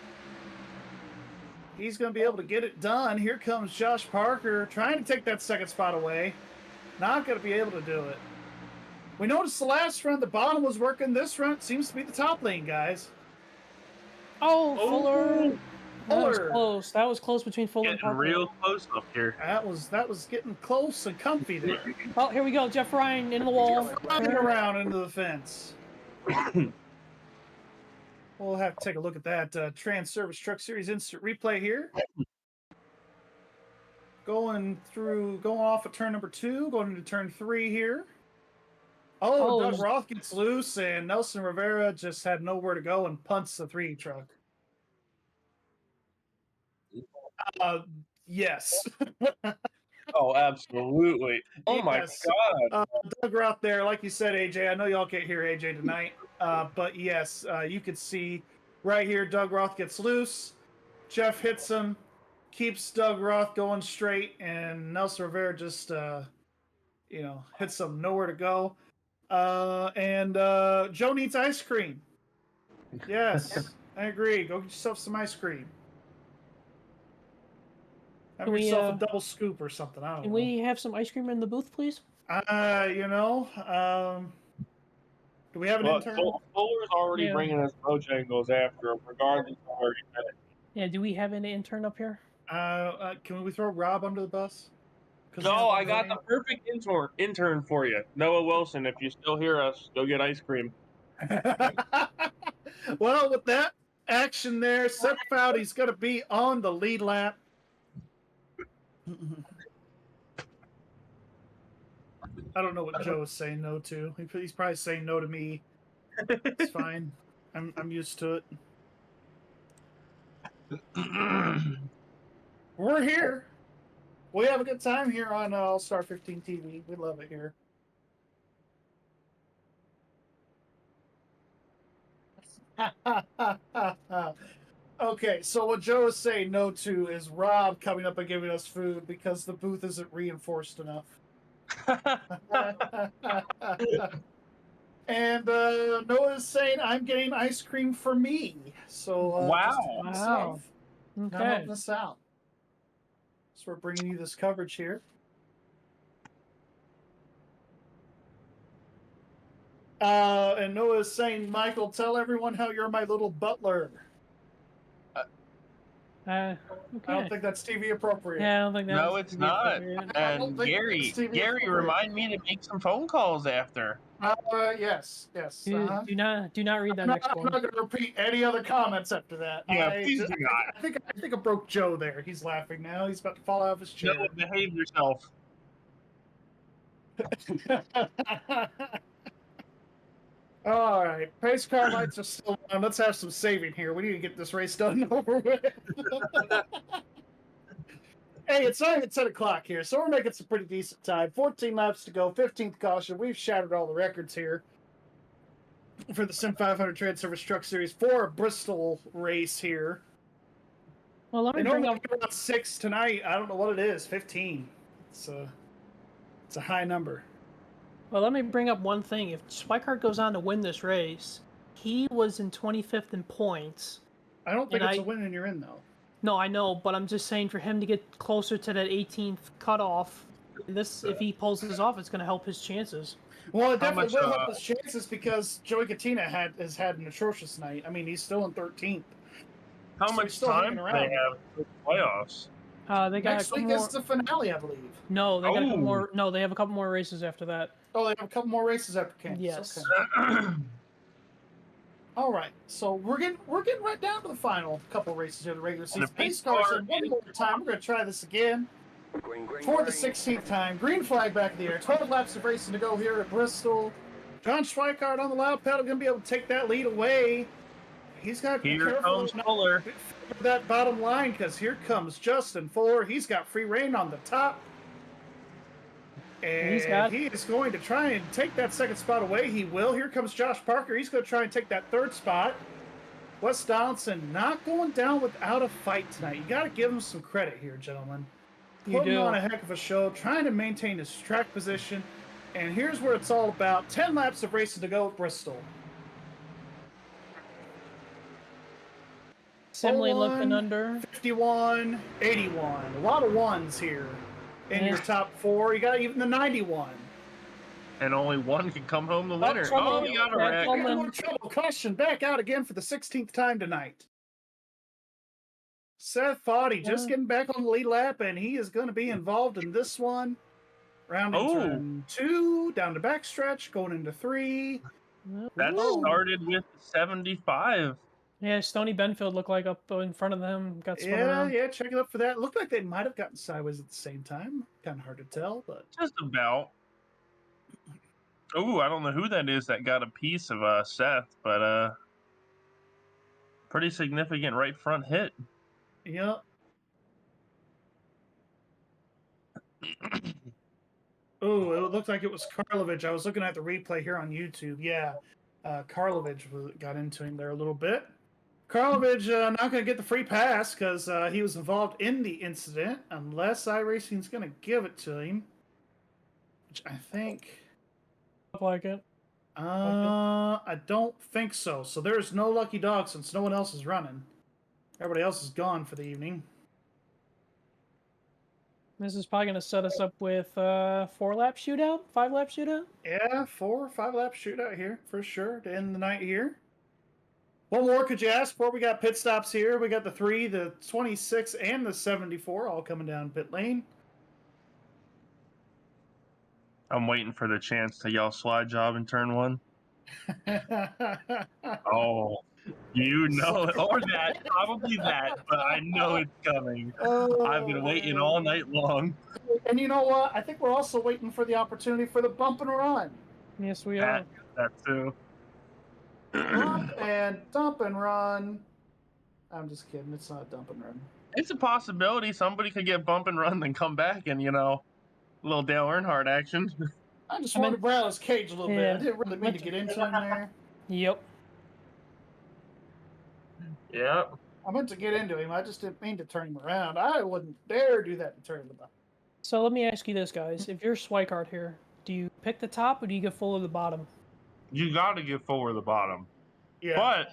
He's going to be able to get it done. Here comes Josh Parker trying to take that second spot away. Not going to be able to do it. We noticed the last run the bottom was working. This run seems to be the top lane, guys. Oh, Fuller. That was Fuller. close. That was close between Fuller and Getting Parker. real close up here. That was getting close and comfy there. Oh, here we go. Jeff Ryan into the wall. Running around into the fence. We'll have to take a look at that TranService Truck Series instant replay here. Going off at turn number 2, going into turn 3 here. Oh, Doug Roth gets loose, and Nelson Rivera just had nowhere to go and punts the 3 truck. Yes. Oh, absolutely. Oh, Yes. my God. Doug Roth there, like you said, AJ. I know y'all can't hear AJ tonight, but yes, you could see right here, Doug Roth gets loose. Jeff hits him, keeps Doug Roth going straight, and Nelson Rivera just, hits him nowhere to go. And Joe needs ice cream. Yes, I agree. Go get yourself some ice cream. Have yourself a double scoop or something. I don't know. Can we have some ice cream in the booth, please? Do we have an intern? Fuller's already bringing us Bojangles after him, regardless of where he's at. Yeah, do we have an intern up here? Can we throw Rob under the bus? No, I got the perfect intern for you. Noah Wilson, if you still hear us, go get ice cream. Well, with that action there, Seth Foudy's going to be on the lead lap. I don't know what Joe is saying no to. He's probably saying no to me. It's fine. I'm used to it. We're here. We have a good time here on All Star 15 TV. We love it here. Okay, so what Joe is saying no to is Rob coming up and giving us food because the booth isn't reinforced enough. And Noah is saying I'm getting ice cream for me. So Wow. Not Okay. helping us out. So we're bringing you this coverage here. And Noah is saying, Michael, tell everyone how you're my little butler. Okay. I don't think that's TV appropriate. Yeah, I don't think that's No, it's not. And Gary, remind me to make some phone calls after. Yes. Do not read that next I'm one. not going to repeat any other comments after that. Yeah, please do not. I think I broke Joe there. He's laughing now. He's about to fall out of his chair. No, behave yourself. All right, pace car lights are still on. Let's have some saving here. We need to get this race done and over with. Hey, it's only at 10 o'clock here, so we're making some pretty decent time. 14 laps to go, 15th caution. We've shattered all the records here for the Sim500 TranService Truck Series for a Bristol race here. Well, let me They bring normally up. go about 6 tonight. I don't know what it is. 15. It's a high number. Well, let me bring up one thing. If Schweikart goes on to win this race, he was in 25th in points. I don't think it's a win and you're in though. No, I know, but I'm just saying for him to get closer to that 18th cutoff, if he pulls this off, it's going to help his chances. Well, it definitely will help his chances because Joey Katina has had an atrocious night. I mean, he's still in 13th. How much time do they have for the playoffs? They got Next week is the finale, I believe. No, they got a couple more. No, they have a couple more races after that. Oh, they have a couple more races after Kansas. Yes. Okay. All right, so we're getting right down to the final couple races here, the regular season. Pace car said one more time. We're going to try this again. for the 16th time. Green flag back in the air. 12 laps of racing to go here at Bristol. John Schweikart on the loud pedal, going to be able to take that lead away. He's got to be Here careful comes not Fuller. for that bottom line, because here comes Justin Fuller. He's got free reign on the top. And he is going to try and take that second spot away. He will. Here comes Josh Parker. He's going to try and take that third spot. Wes Donaldson not going down without a fight tonight. You got to give him some credit here, gentlemen. Putting on a heck of a show, trying to maintain his track position. And here's where it's all about. 10 laps of racing to go at Bristol. Simley looking under. 51, 81. A lot of ones here in your top four. You got even the 91. And only one can come home the winner. Trouble. You got a wreck. More trouble. Caution back out again for the 16th time tonight. Seth Foddy just getting back on the lead lap, and he is going to be involved in this one. Round in turn 2, down the backstretch, going into 3. That started with 75. Yeah, Stoney Benfield looked like up in front of them. Got spun around. Yeah, check it up for that. Looked like they might have gotten sideways at the same time. Kind of hard to tell, but Just about. Oh, I don't know who that is that got a piece of Seth, but pretty significant right front hit. yeah. Oh, it looked like it was Karlovich. I was looking at the replay here on YouTube. Yeah, Karlovich got into him there a little bit. Karlovich not going to get the free pass because he was involved in the incident, unless iRacing's going to give it to him, which I think. Look like it. I don't think so. So there's no lucky dog since no one else is running. Everybody else is gone for the evening. This is probably going to set us up with 4-lap shootout, 5-lap shootout. Yeah, 4 or 5 lap shootout here for sure to end the night here. What more could you ask for? We got pit stops here. We got the 3, the 26, and the 74 all coming down pit lane. I'm waiting for the chance to yell slide job in turn 1. Oh, you know it. Or that. Probably that. But I know it's coming. I've been waiting all night long. And you know what? I think we're also waiting for the opportunity for the bump and run. Yes, we are. That too. Bump and dump and run. I'm just kidding. It's not a dump and run. It's a possibility somebody could get bump and run and come back and, a little Dale Earnhardt action. I just wanted to rattle his cage a little bit. Yeah. I didn't really mean to get into him there. Yep. Yeah. I meant to get into him. I just didn't mean to turn him around. I wouldn't dare do that and turn him about. So let me ask you this, guys. If you're Schweikart here, do you pick the top or do you get full of the bottom? You got to get forward the bottom. Yeah. But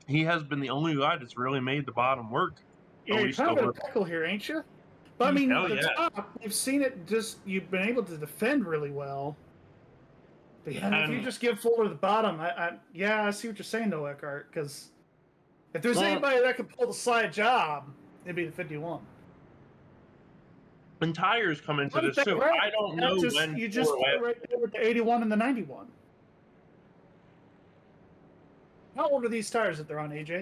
he has been the only guy that's really made the bottom work. Yeah, you're trying to tackle here, ain't you? But I mean, top, we've seen it you've been able to defend really well. But yeah, if you just give Fuller the bottom, I see what you're saying though, Eckhart, because if there's anybody that could pull the slide job, it'd be the 51. When tires come into this too, right? I don't know when. You just put it right there with the 81 and the 91. How old are these tires that they're on, AJ?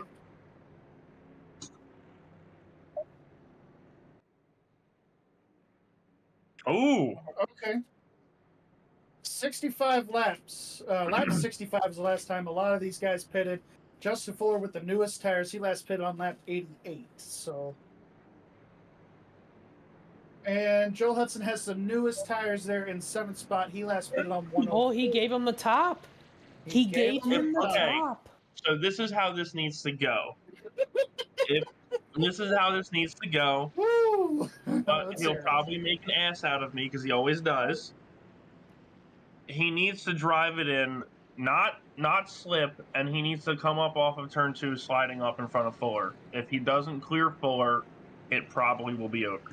Oh. Okay. 65 laps. Lap 65 is the last time a lot of these guys pitted. Justin Fuller with the newest tires. He last pitted on lap 88. So. And Joe Hudson has the newest tires there in 7th spot. He last pitted on 104. Oh, he gave him the top. He gave him the top. So this is how this needs to go. This is how this needs to go. Woo! He'll probably make an ass out of me because he always does. He needs to drive it in, not slip, and he needs to come up off of turn 2, sliding up in front of Fuller. If he doesn't clear Fuller, it probably will be over.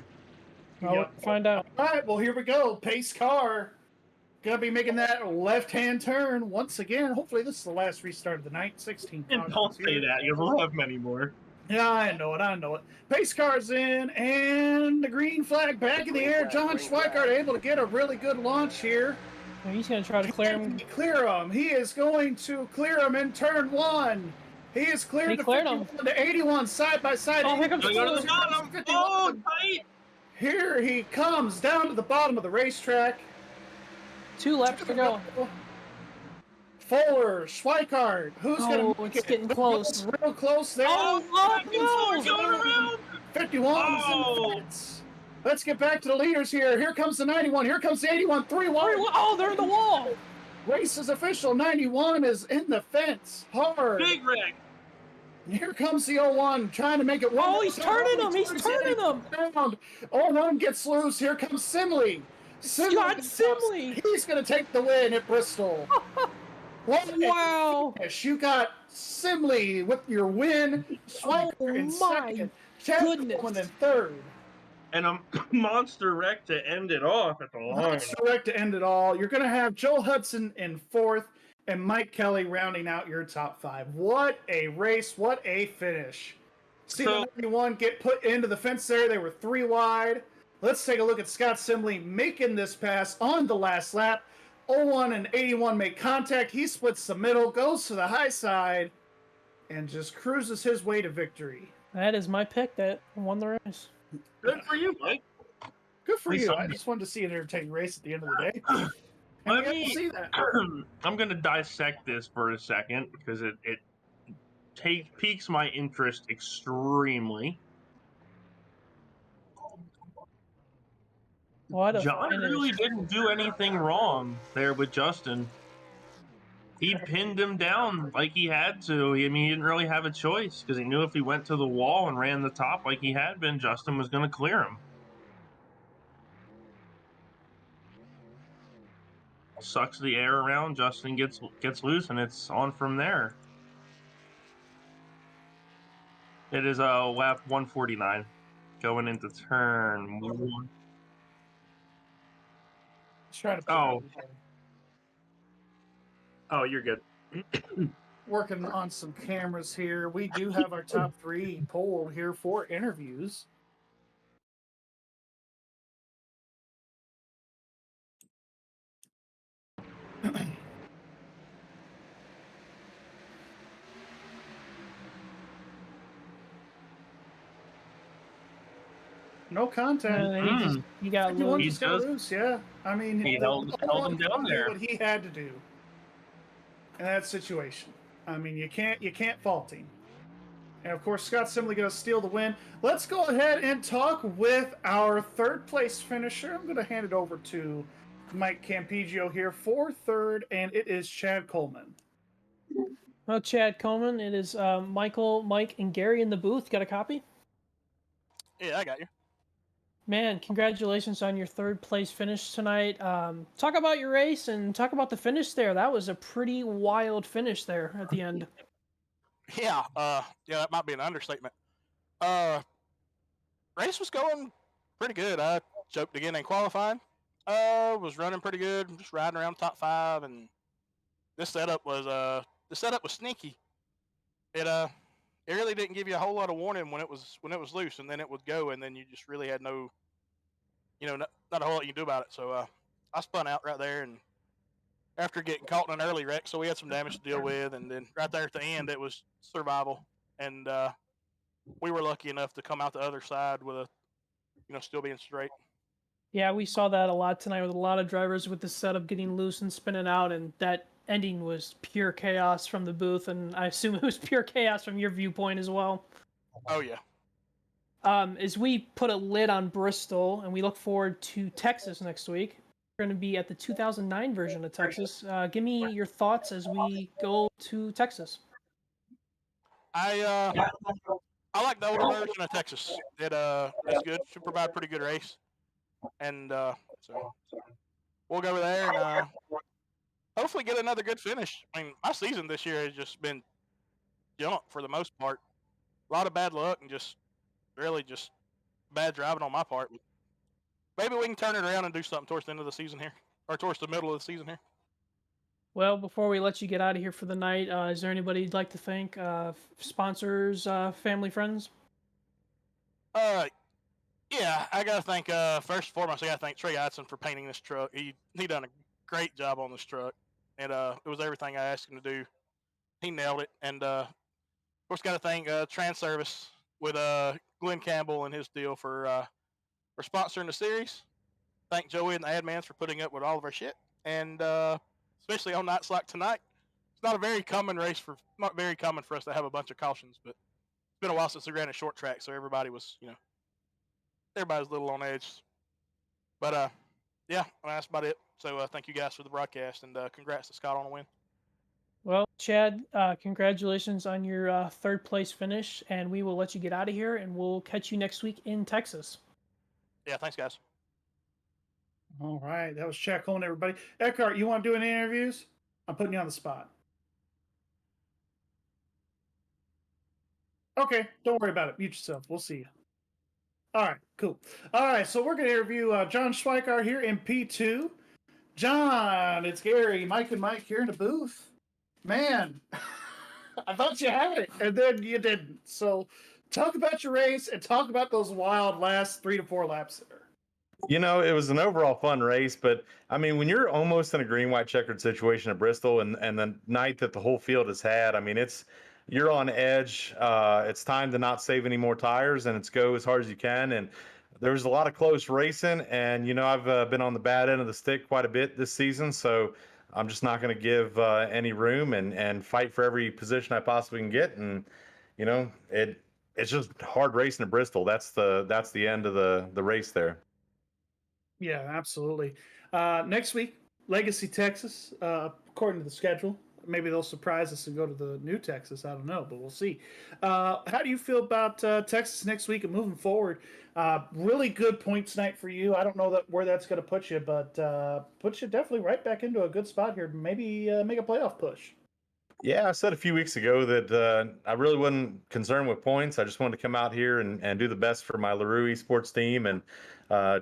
I'll find out. All right, well, here we go. Pace car. Gonna be making that left-hand turn once again. Hopefully this is the last restart of the night. 16. And don't say that. You don't have many more. Yeah, I know it. Pace car's in, and the green flag back in the air. John Schweikart able to get a really good launch here. Well, he's going to try to clear him. He is going to clear him in turn 1. He is cleared He the cleared 51 to 81 side by side. Oh, here comes Go to the bottom. Oh, tight. Here he comes down to the bottom of the racetrack. 2 laps to go. Fuller, Schweikart, who's going to make it's getting close. Real close there. Oh, no! Going around. 51's in the fence. Let's get back to the leaders here. Here comes the 91. Here comes the 81. 3 1. Oh, they're in the wall. Race is official. 91 is in the fence. Hard. Big wreck. Here comes the 01 trying to make it one. Oh, he's turning him. He's turning him. 01 gets loose. Here comes Simley. Scott Simley. He's going to take the win at Bristol. Wow. You got Simley with your win. Schweiker in second. Chad Coleman in third. And a monster wreck to end it off at the line. Monster wreck to end it all. You're going to have Joe Hudson in fourth and Mike Kelly rounding out your top 5. What a race. What a finish. See the 91 get put into the fence there. They were 3 wide. Let's take a look at Scott Simley making this pass on the last lap. 01 and 81 make contact. He splits the middle, goes to the high side, and just cruises his way to victory. That is my pick that won the race. Good for you, Mike. Good for you. I just wanted to see an entertaining race at the end of the day. Let me see that. I'm going to dissect this for a second because it piques my interest extremely. What a John finish. really didn't do anything wrong there with Justin. He pinned him down like he had to. I mean, he didn't really have a choice because he knew if he went to the wall and ran the top like he had been, Justin was going to clear him. Sucks the air around, Justin gets loose, and it's on from there. It is lap 149 going into turn 1. Oh, you're good. Working on some cameras here. We do have our top 3 polled here for interviews. No contact. He got loose. Yeah. I mean, he held him down there. What he had to do in that situation. I mean, you can't fault him. And of course, Scott Simley going to steal the win. Let's go ahead and talk with our third place finisher. I'm going to hand it over to Mike Campigio here for third, and it is Chad Coleman. Well, Chad Coleman, it is Michael, Mike, and Gary in the booth. Got a copy? Yeah, I got you. Man, congratulations on your third place finish tonight. Talk about your race and talk about the finish there. That was a pretty wild finish there at the end. Yeah, that might be an understatement. Race was going pretty good. I choked again in qualifying. Was running pretty good, just riding around top 5, and this setup was sneaky. It really didn't give you a whole lot of warning when it was loose, and then it would go, and then you just really had no, not a whole lot you can do about it. So I spun out right there, and after getting caught in an early wreck, so we had some damage to deal with, and then right there at the end, it was survival, and we were lucky enough to come out the other side with still being straight. Yeah, we saw that a lot tonight with a lot of drivers with the setup getting loose and spinning out, and that ending was pure chaos from the booth, and I assume it was pure chaos from your viewpoint as well. Oh, yeah. As we put a lid on Bristol, and we look forward to Texas next week, we're going to be at the 2009 version of Texas. Give me your thoughts as we go to Texas. I like the older version of Texas. It's good. Should provide a pretty good race. And so we'll go over there and hopefully get another good finish. I mean, my season this year has just been junk for the most part. A lot of bad luck and just bad driving on my part. Maybe we can turn it around and do something towards the end of the season here, or towards the middle of the season here. Well, before we let you get out of here for the night, is there anybody you'd like to thank? Sponsors, family, friends? Yeah, I gotta thank first and foremost, I gotta thank Trey Idson for painting this truck. He done a great job on this truck, and it was everything I asked him to do. He nailed it, and of course, gotta thank TranService with Glenn Campbell and his deal for for sponsoring the series. Thank Joey and the admins for putting up with all of our shit. And especially on nights like tonight, it's not very common for us to have a bunch of cautions, but it's been a while since we ran a short track, so everybody was, everybody's a little on edge. But yeah, that's about it. So thank you guys for the broadcast, and congrats to Scott on the win. Well, Chad, congratulations on your third place finish, and we will let you get out of here, and we'll catch you next week in Texas. Yeah, thanks, guys. All right, that was Chad Coleman, everybody. Eckhart, you want to do any interviews? I'm putting you on the spot. Okay, don't worry about it. Mute yourself. We'll see you. All right, cool. All right, so we're going to interview John Schweikart here in P2. John, it's Gary, Mike, and Mike here in the booth. Man, I thought you had it, and then you didn't. So talk about your race and talk about those wild last 3 to 4 laps there. It was an overall fun race, but I mean, when you're almost in a green, white checkered situation at Bristol and the night that the whole field has had, I mean, you're on edge. It's time to not save any more tires and it's go as hard as you can. And there was a lot of close racing, and I've been on the bad end of the stick quite a bit this season, so I'm just not going to give any room and fight for every position I possibly can get. And it's just hard racing at Bristol. That's the end of the race there. Yeah, absolutely. Next week, Legacy, Texas, according to the schedule. Maybe they'll surprise us and go to the new Texas. I don't know, but we'll see. How do you feel about Texas next week and moving forward? Really good points night for you. I don't know where that's going to put you, but puts you definitely right back into a good spot here. Maybe make a playoff push. Yeah, I said a few weeks ago that I really wasn't concerned with points. I just wanted to come out here and do the best for my LaRue Esports team and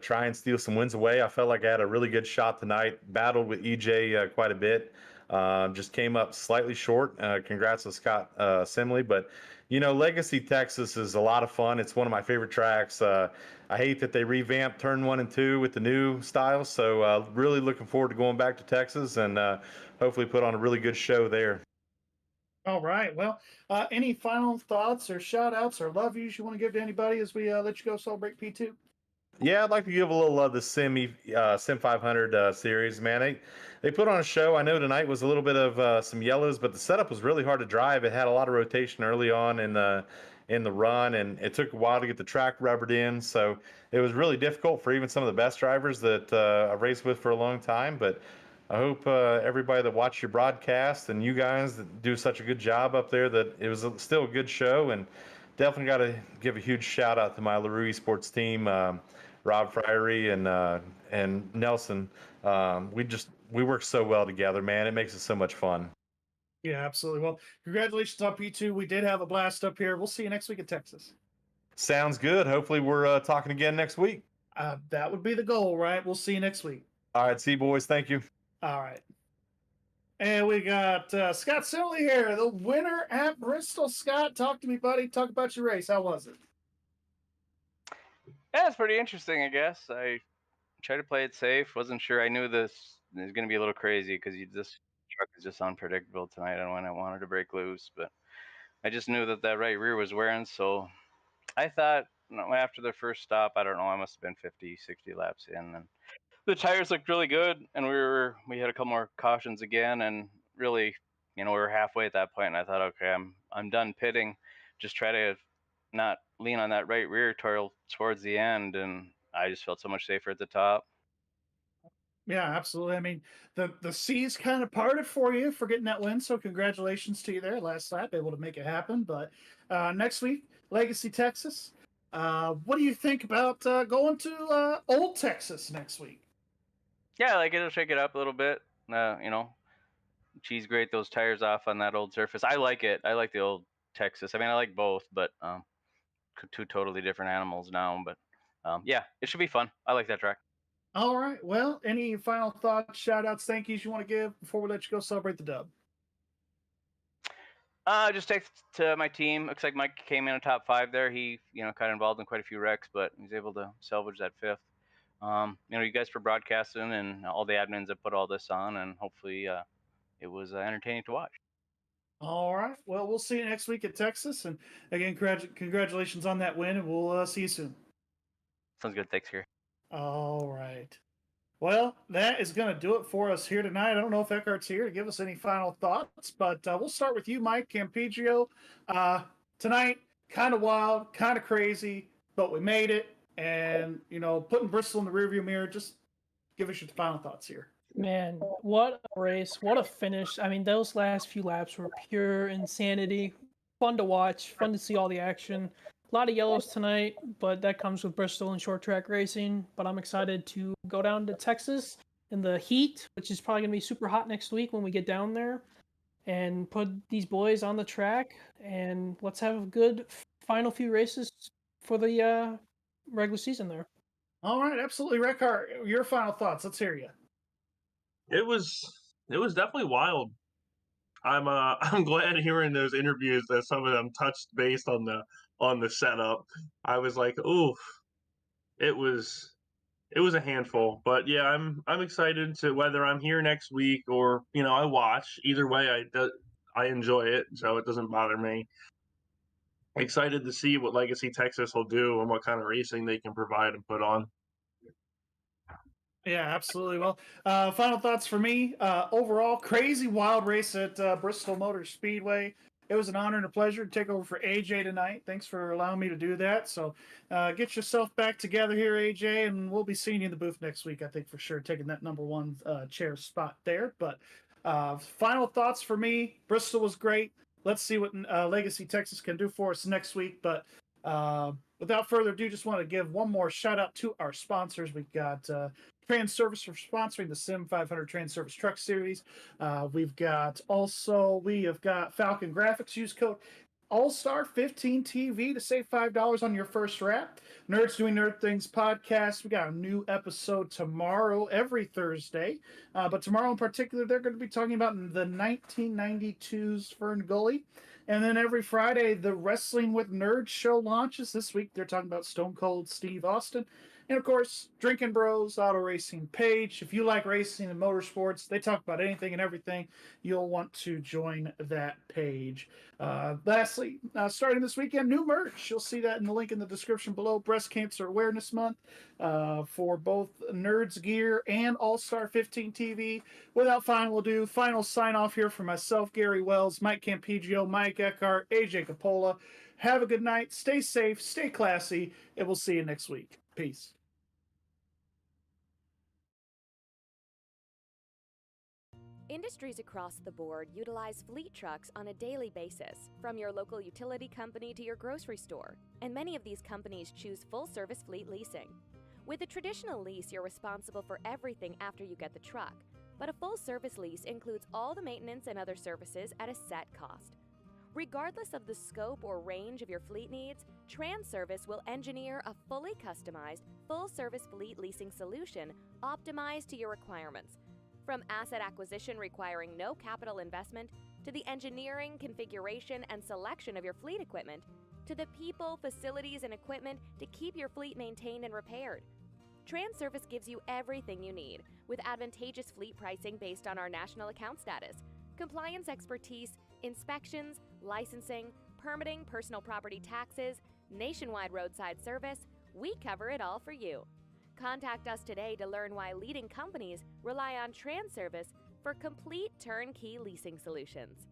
try and steal some wins away. I felt like I had a really good shot tonight, battled with EJ quite a bit, just came up slightly short. Congrats to Scott Simley. But, Legacy, Texas is a lot of fun. It's one of my favorite tracks. I hate that they revamped turn 1 and 2 with the new style. So really looking forward to going back to Texas and hopefully put on a really good show there. All right. Well, any final thoughts or shout outs or love yous you want to give to anybody as we let you go celebrate P2? Yeah, I'd like to give a little love to Sim500 series, man. They put on a show. I know tonight was a little bit of some yellows, but the setup was really hard to drive. It had a lot of rotation early on in the run, and it took a while to get the track rubbered in. So it was really difficult for even some of the best drivers that I've raced with for a long time. But I hope everybody that watched your broadcast and you guys that do such a good job up there, that it was still a good show. And definitely got to give a huge shout out to my LaRue Esports team, Rob Friery and Nelson. We work so well together, man. It makes it so much fun. Yeah, absolutely. Well, congratulations on P2. We did have a blast up here. We'll see you next week in Texas. Sounds good. Hopefully we're talking again next week. That would be the goal, right? We'll see you next week. All right. See you, boys. Thank you. All right. And we got Scott Simley here, the winner at Bristol. Scott, talk to me, buddy. Talk about your race. How was it? Yeah, it's pretty interesting, I guess. I tried to play it safe. Wasn't sure. I knew this is going to be a little crazy because this truck is just unpredictable tonight and when I wanted to break loose. But I just knew that right rear was wearing. So I thought, after the first stop, I don't know, I must have been 50, 60 laps in. And the tires looked really good. And we had a couple more cautions again. And really, we were halfway at that point. And I thought, okay, I'm done pitting. Just try to not lean on that right rear towards the end, and I just felt so much safer at the top. Yeah, absolutely. I mean, the seas kind of parted for you for getting that win, so congratulations to you there last lap, able to make it happen. But next week, Legacy, Texas. What do you think about going to Old Texas next week? Yeah, it'll shake it up a little bit. Cheese grate those tires off on that old surface. I like it. I like the old Texas. I mean, I like both, but two totally different animals now. But yeah, it should be fun. I like that track. All right. Well, any final thoughts, shout outs, thank yous you want to give before we let you go celebrate the dub? Just thanks to my team. Looks like Mike came in a top 5 there. He, kind of involved in quite a few wrecks, but he's able to salvage that 5th. You guys for broadcasting and all the admins that put all this on, and hopefully it was entertaining to watch. All right. Well, we'll see you next week at Texas. And again, congratulations on that win, and we'll see you soon. Sounds good. Thanks, Gary. All right. Well, that is going to do it for us here tonight. I don't know if Eckhart's here to give us any final thoughts, but we'll start with you, Mike Campigio. Tonight, kind of wild, kind of crazy, but we made it. And, putting Bristol in the rearview mirror, just give us your final thoughts here. Man, what a race. What a finish. I mean, those last few laps were pure insanity. Fun to watch, fun to see all the action. A lot of yellows tonight, but that comes with Bristol and short track racing. But I'm excited to go down to Texas in the heat, which is probably going to be super hot next week when we get down there, and put these boys on the track. And let's have a good final few races for the regular season there. All right, absolutely. Eckhart, your final thoughts. Let's hear you. It was definitely wild. I'm glad hearing those interviews that some of them touched based on the setup. I was like, oof, it was a handful. But yeah, I'm excited to whether I'm here next week or I watch. Either way, I enjoy it, so it doesn't bother me. Excited to see what Legacy Texas will do and what kind of racing they can provide and put on. Yeah, absolutely. Well, final thoughts for me. Overall, crazy wild race at Bristol Motor Speedway. It was an honor and a pleasure to take over for AJ tonight. Thanks for allowing me to do that. So get yourself back together here, AJ, and we'll be seeing you in the booth next week, I think, for sure, taking that number one chair spot there. But final thoughts for me. Bristol was great. Let's see what Legacy Texas can do for us next week. But without further ado, just want to give one more shout out to our sponsors. We've got TranService for sponsoring the Sim500 TranService Truck Series. We have got Falcon Grafix. Use code All-Star15TV to save $5 on your first wrap. Nerds Doing Nerd Things podcast. We got a new episode tomorrow, every Thursday. But tomorrow in particular, they're going to be talking about the 1992's Fern Gully. And then every Friday, the Wrestling with Nerds show launches. This week, they're talking about Stone Cold Steve Austin. And, of course, Drinkin Bros, Auto Racing page. If you like racing and motorsports, they talk about anything and everything. You'll want to join that page. Lastly, starting this weekend, new merch. You'll see that in the link in the description below. Breast Cancer Awareness Month for both Nerds Gear and All-Star 15 TV. Without final ado, final sign-off here for myself, Gary Wells, Mike Campigio, Mike Eckhart, AJ Capola. Have a good night. Stay safe. Stay classy. And we'll see you next week. Peace. Industries across the board utilize fleet trucks on a daily basis, from your local utility company to your grocery store, and many of these companies choose full-service fleet leasing. With a traditional lease, you're responsible for everything after you get the truck, but a full-service lease includes all the maintenance and other services at a set cost. Regardless of the scope or range of your fleet needs, TranService will engineer a fully customized, full-service fleet leasing solution optimized to your requirements. From asset acquisition requiring no capital investment, to the engineering, configuration, and selection of your fleet equipment, to the people, facilities, and equipment to keep your fleet maintained and repaired. TranService gives you everything you need, with advantageous fleet pricing based on our national account status, compliance expertise, inspections, licensing, permitting, personal property taxes, nationwide roadside service. We cover it all for you. Contact us today to learn why leading companies rely on TranService for complete turnkey leasing solutions.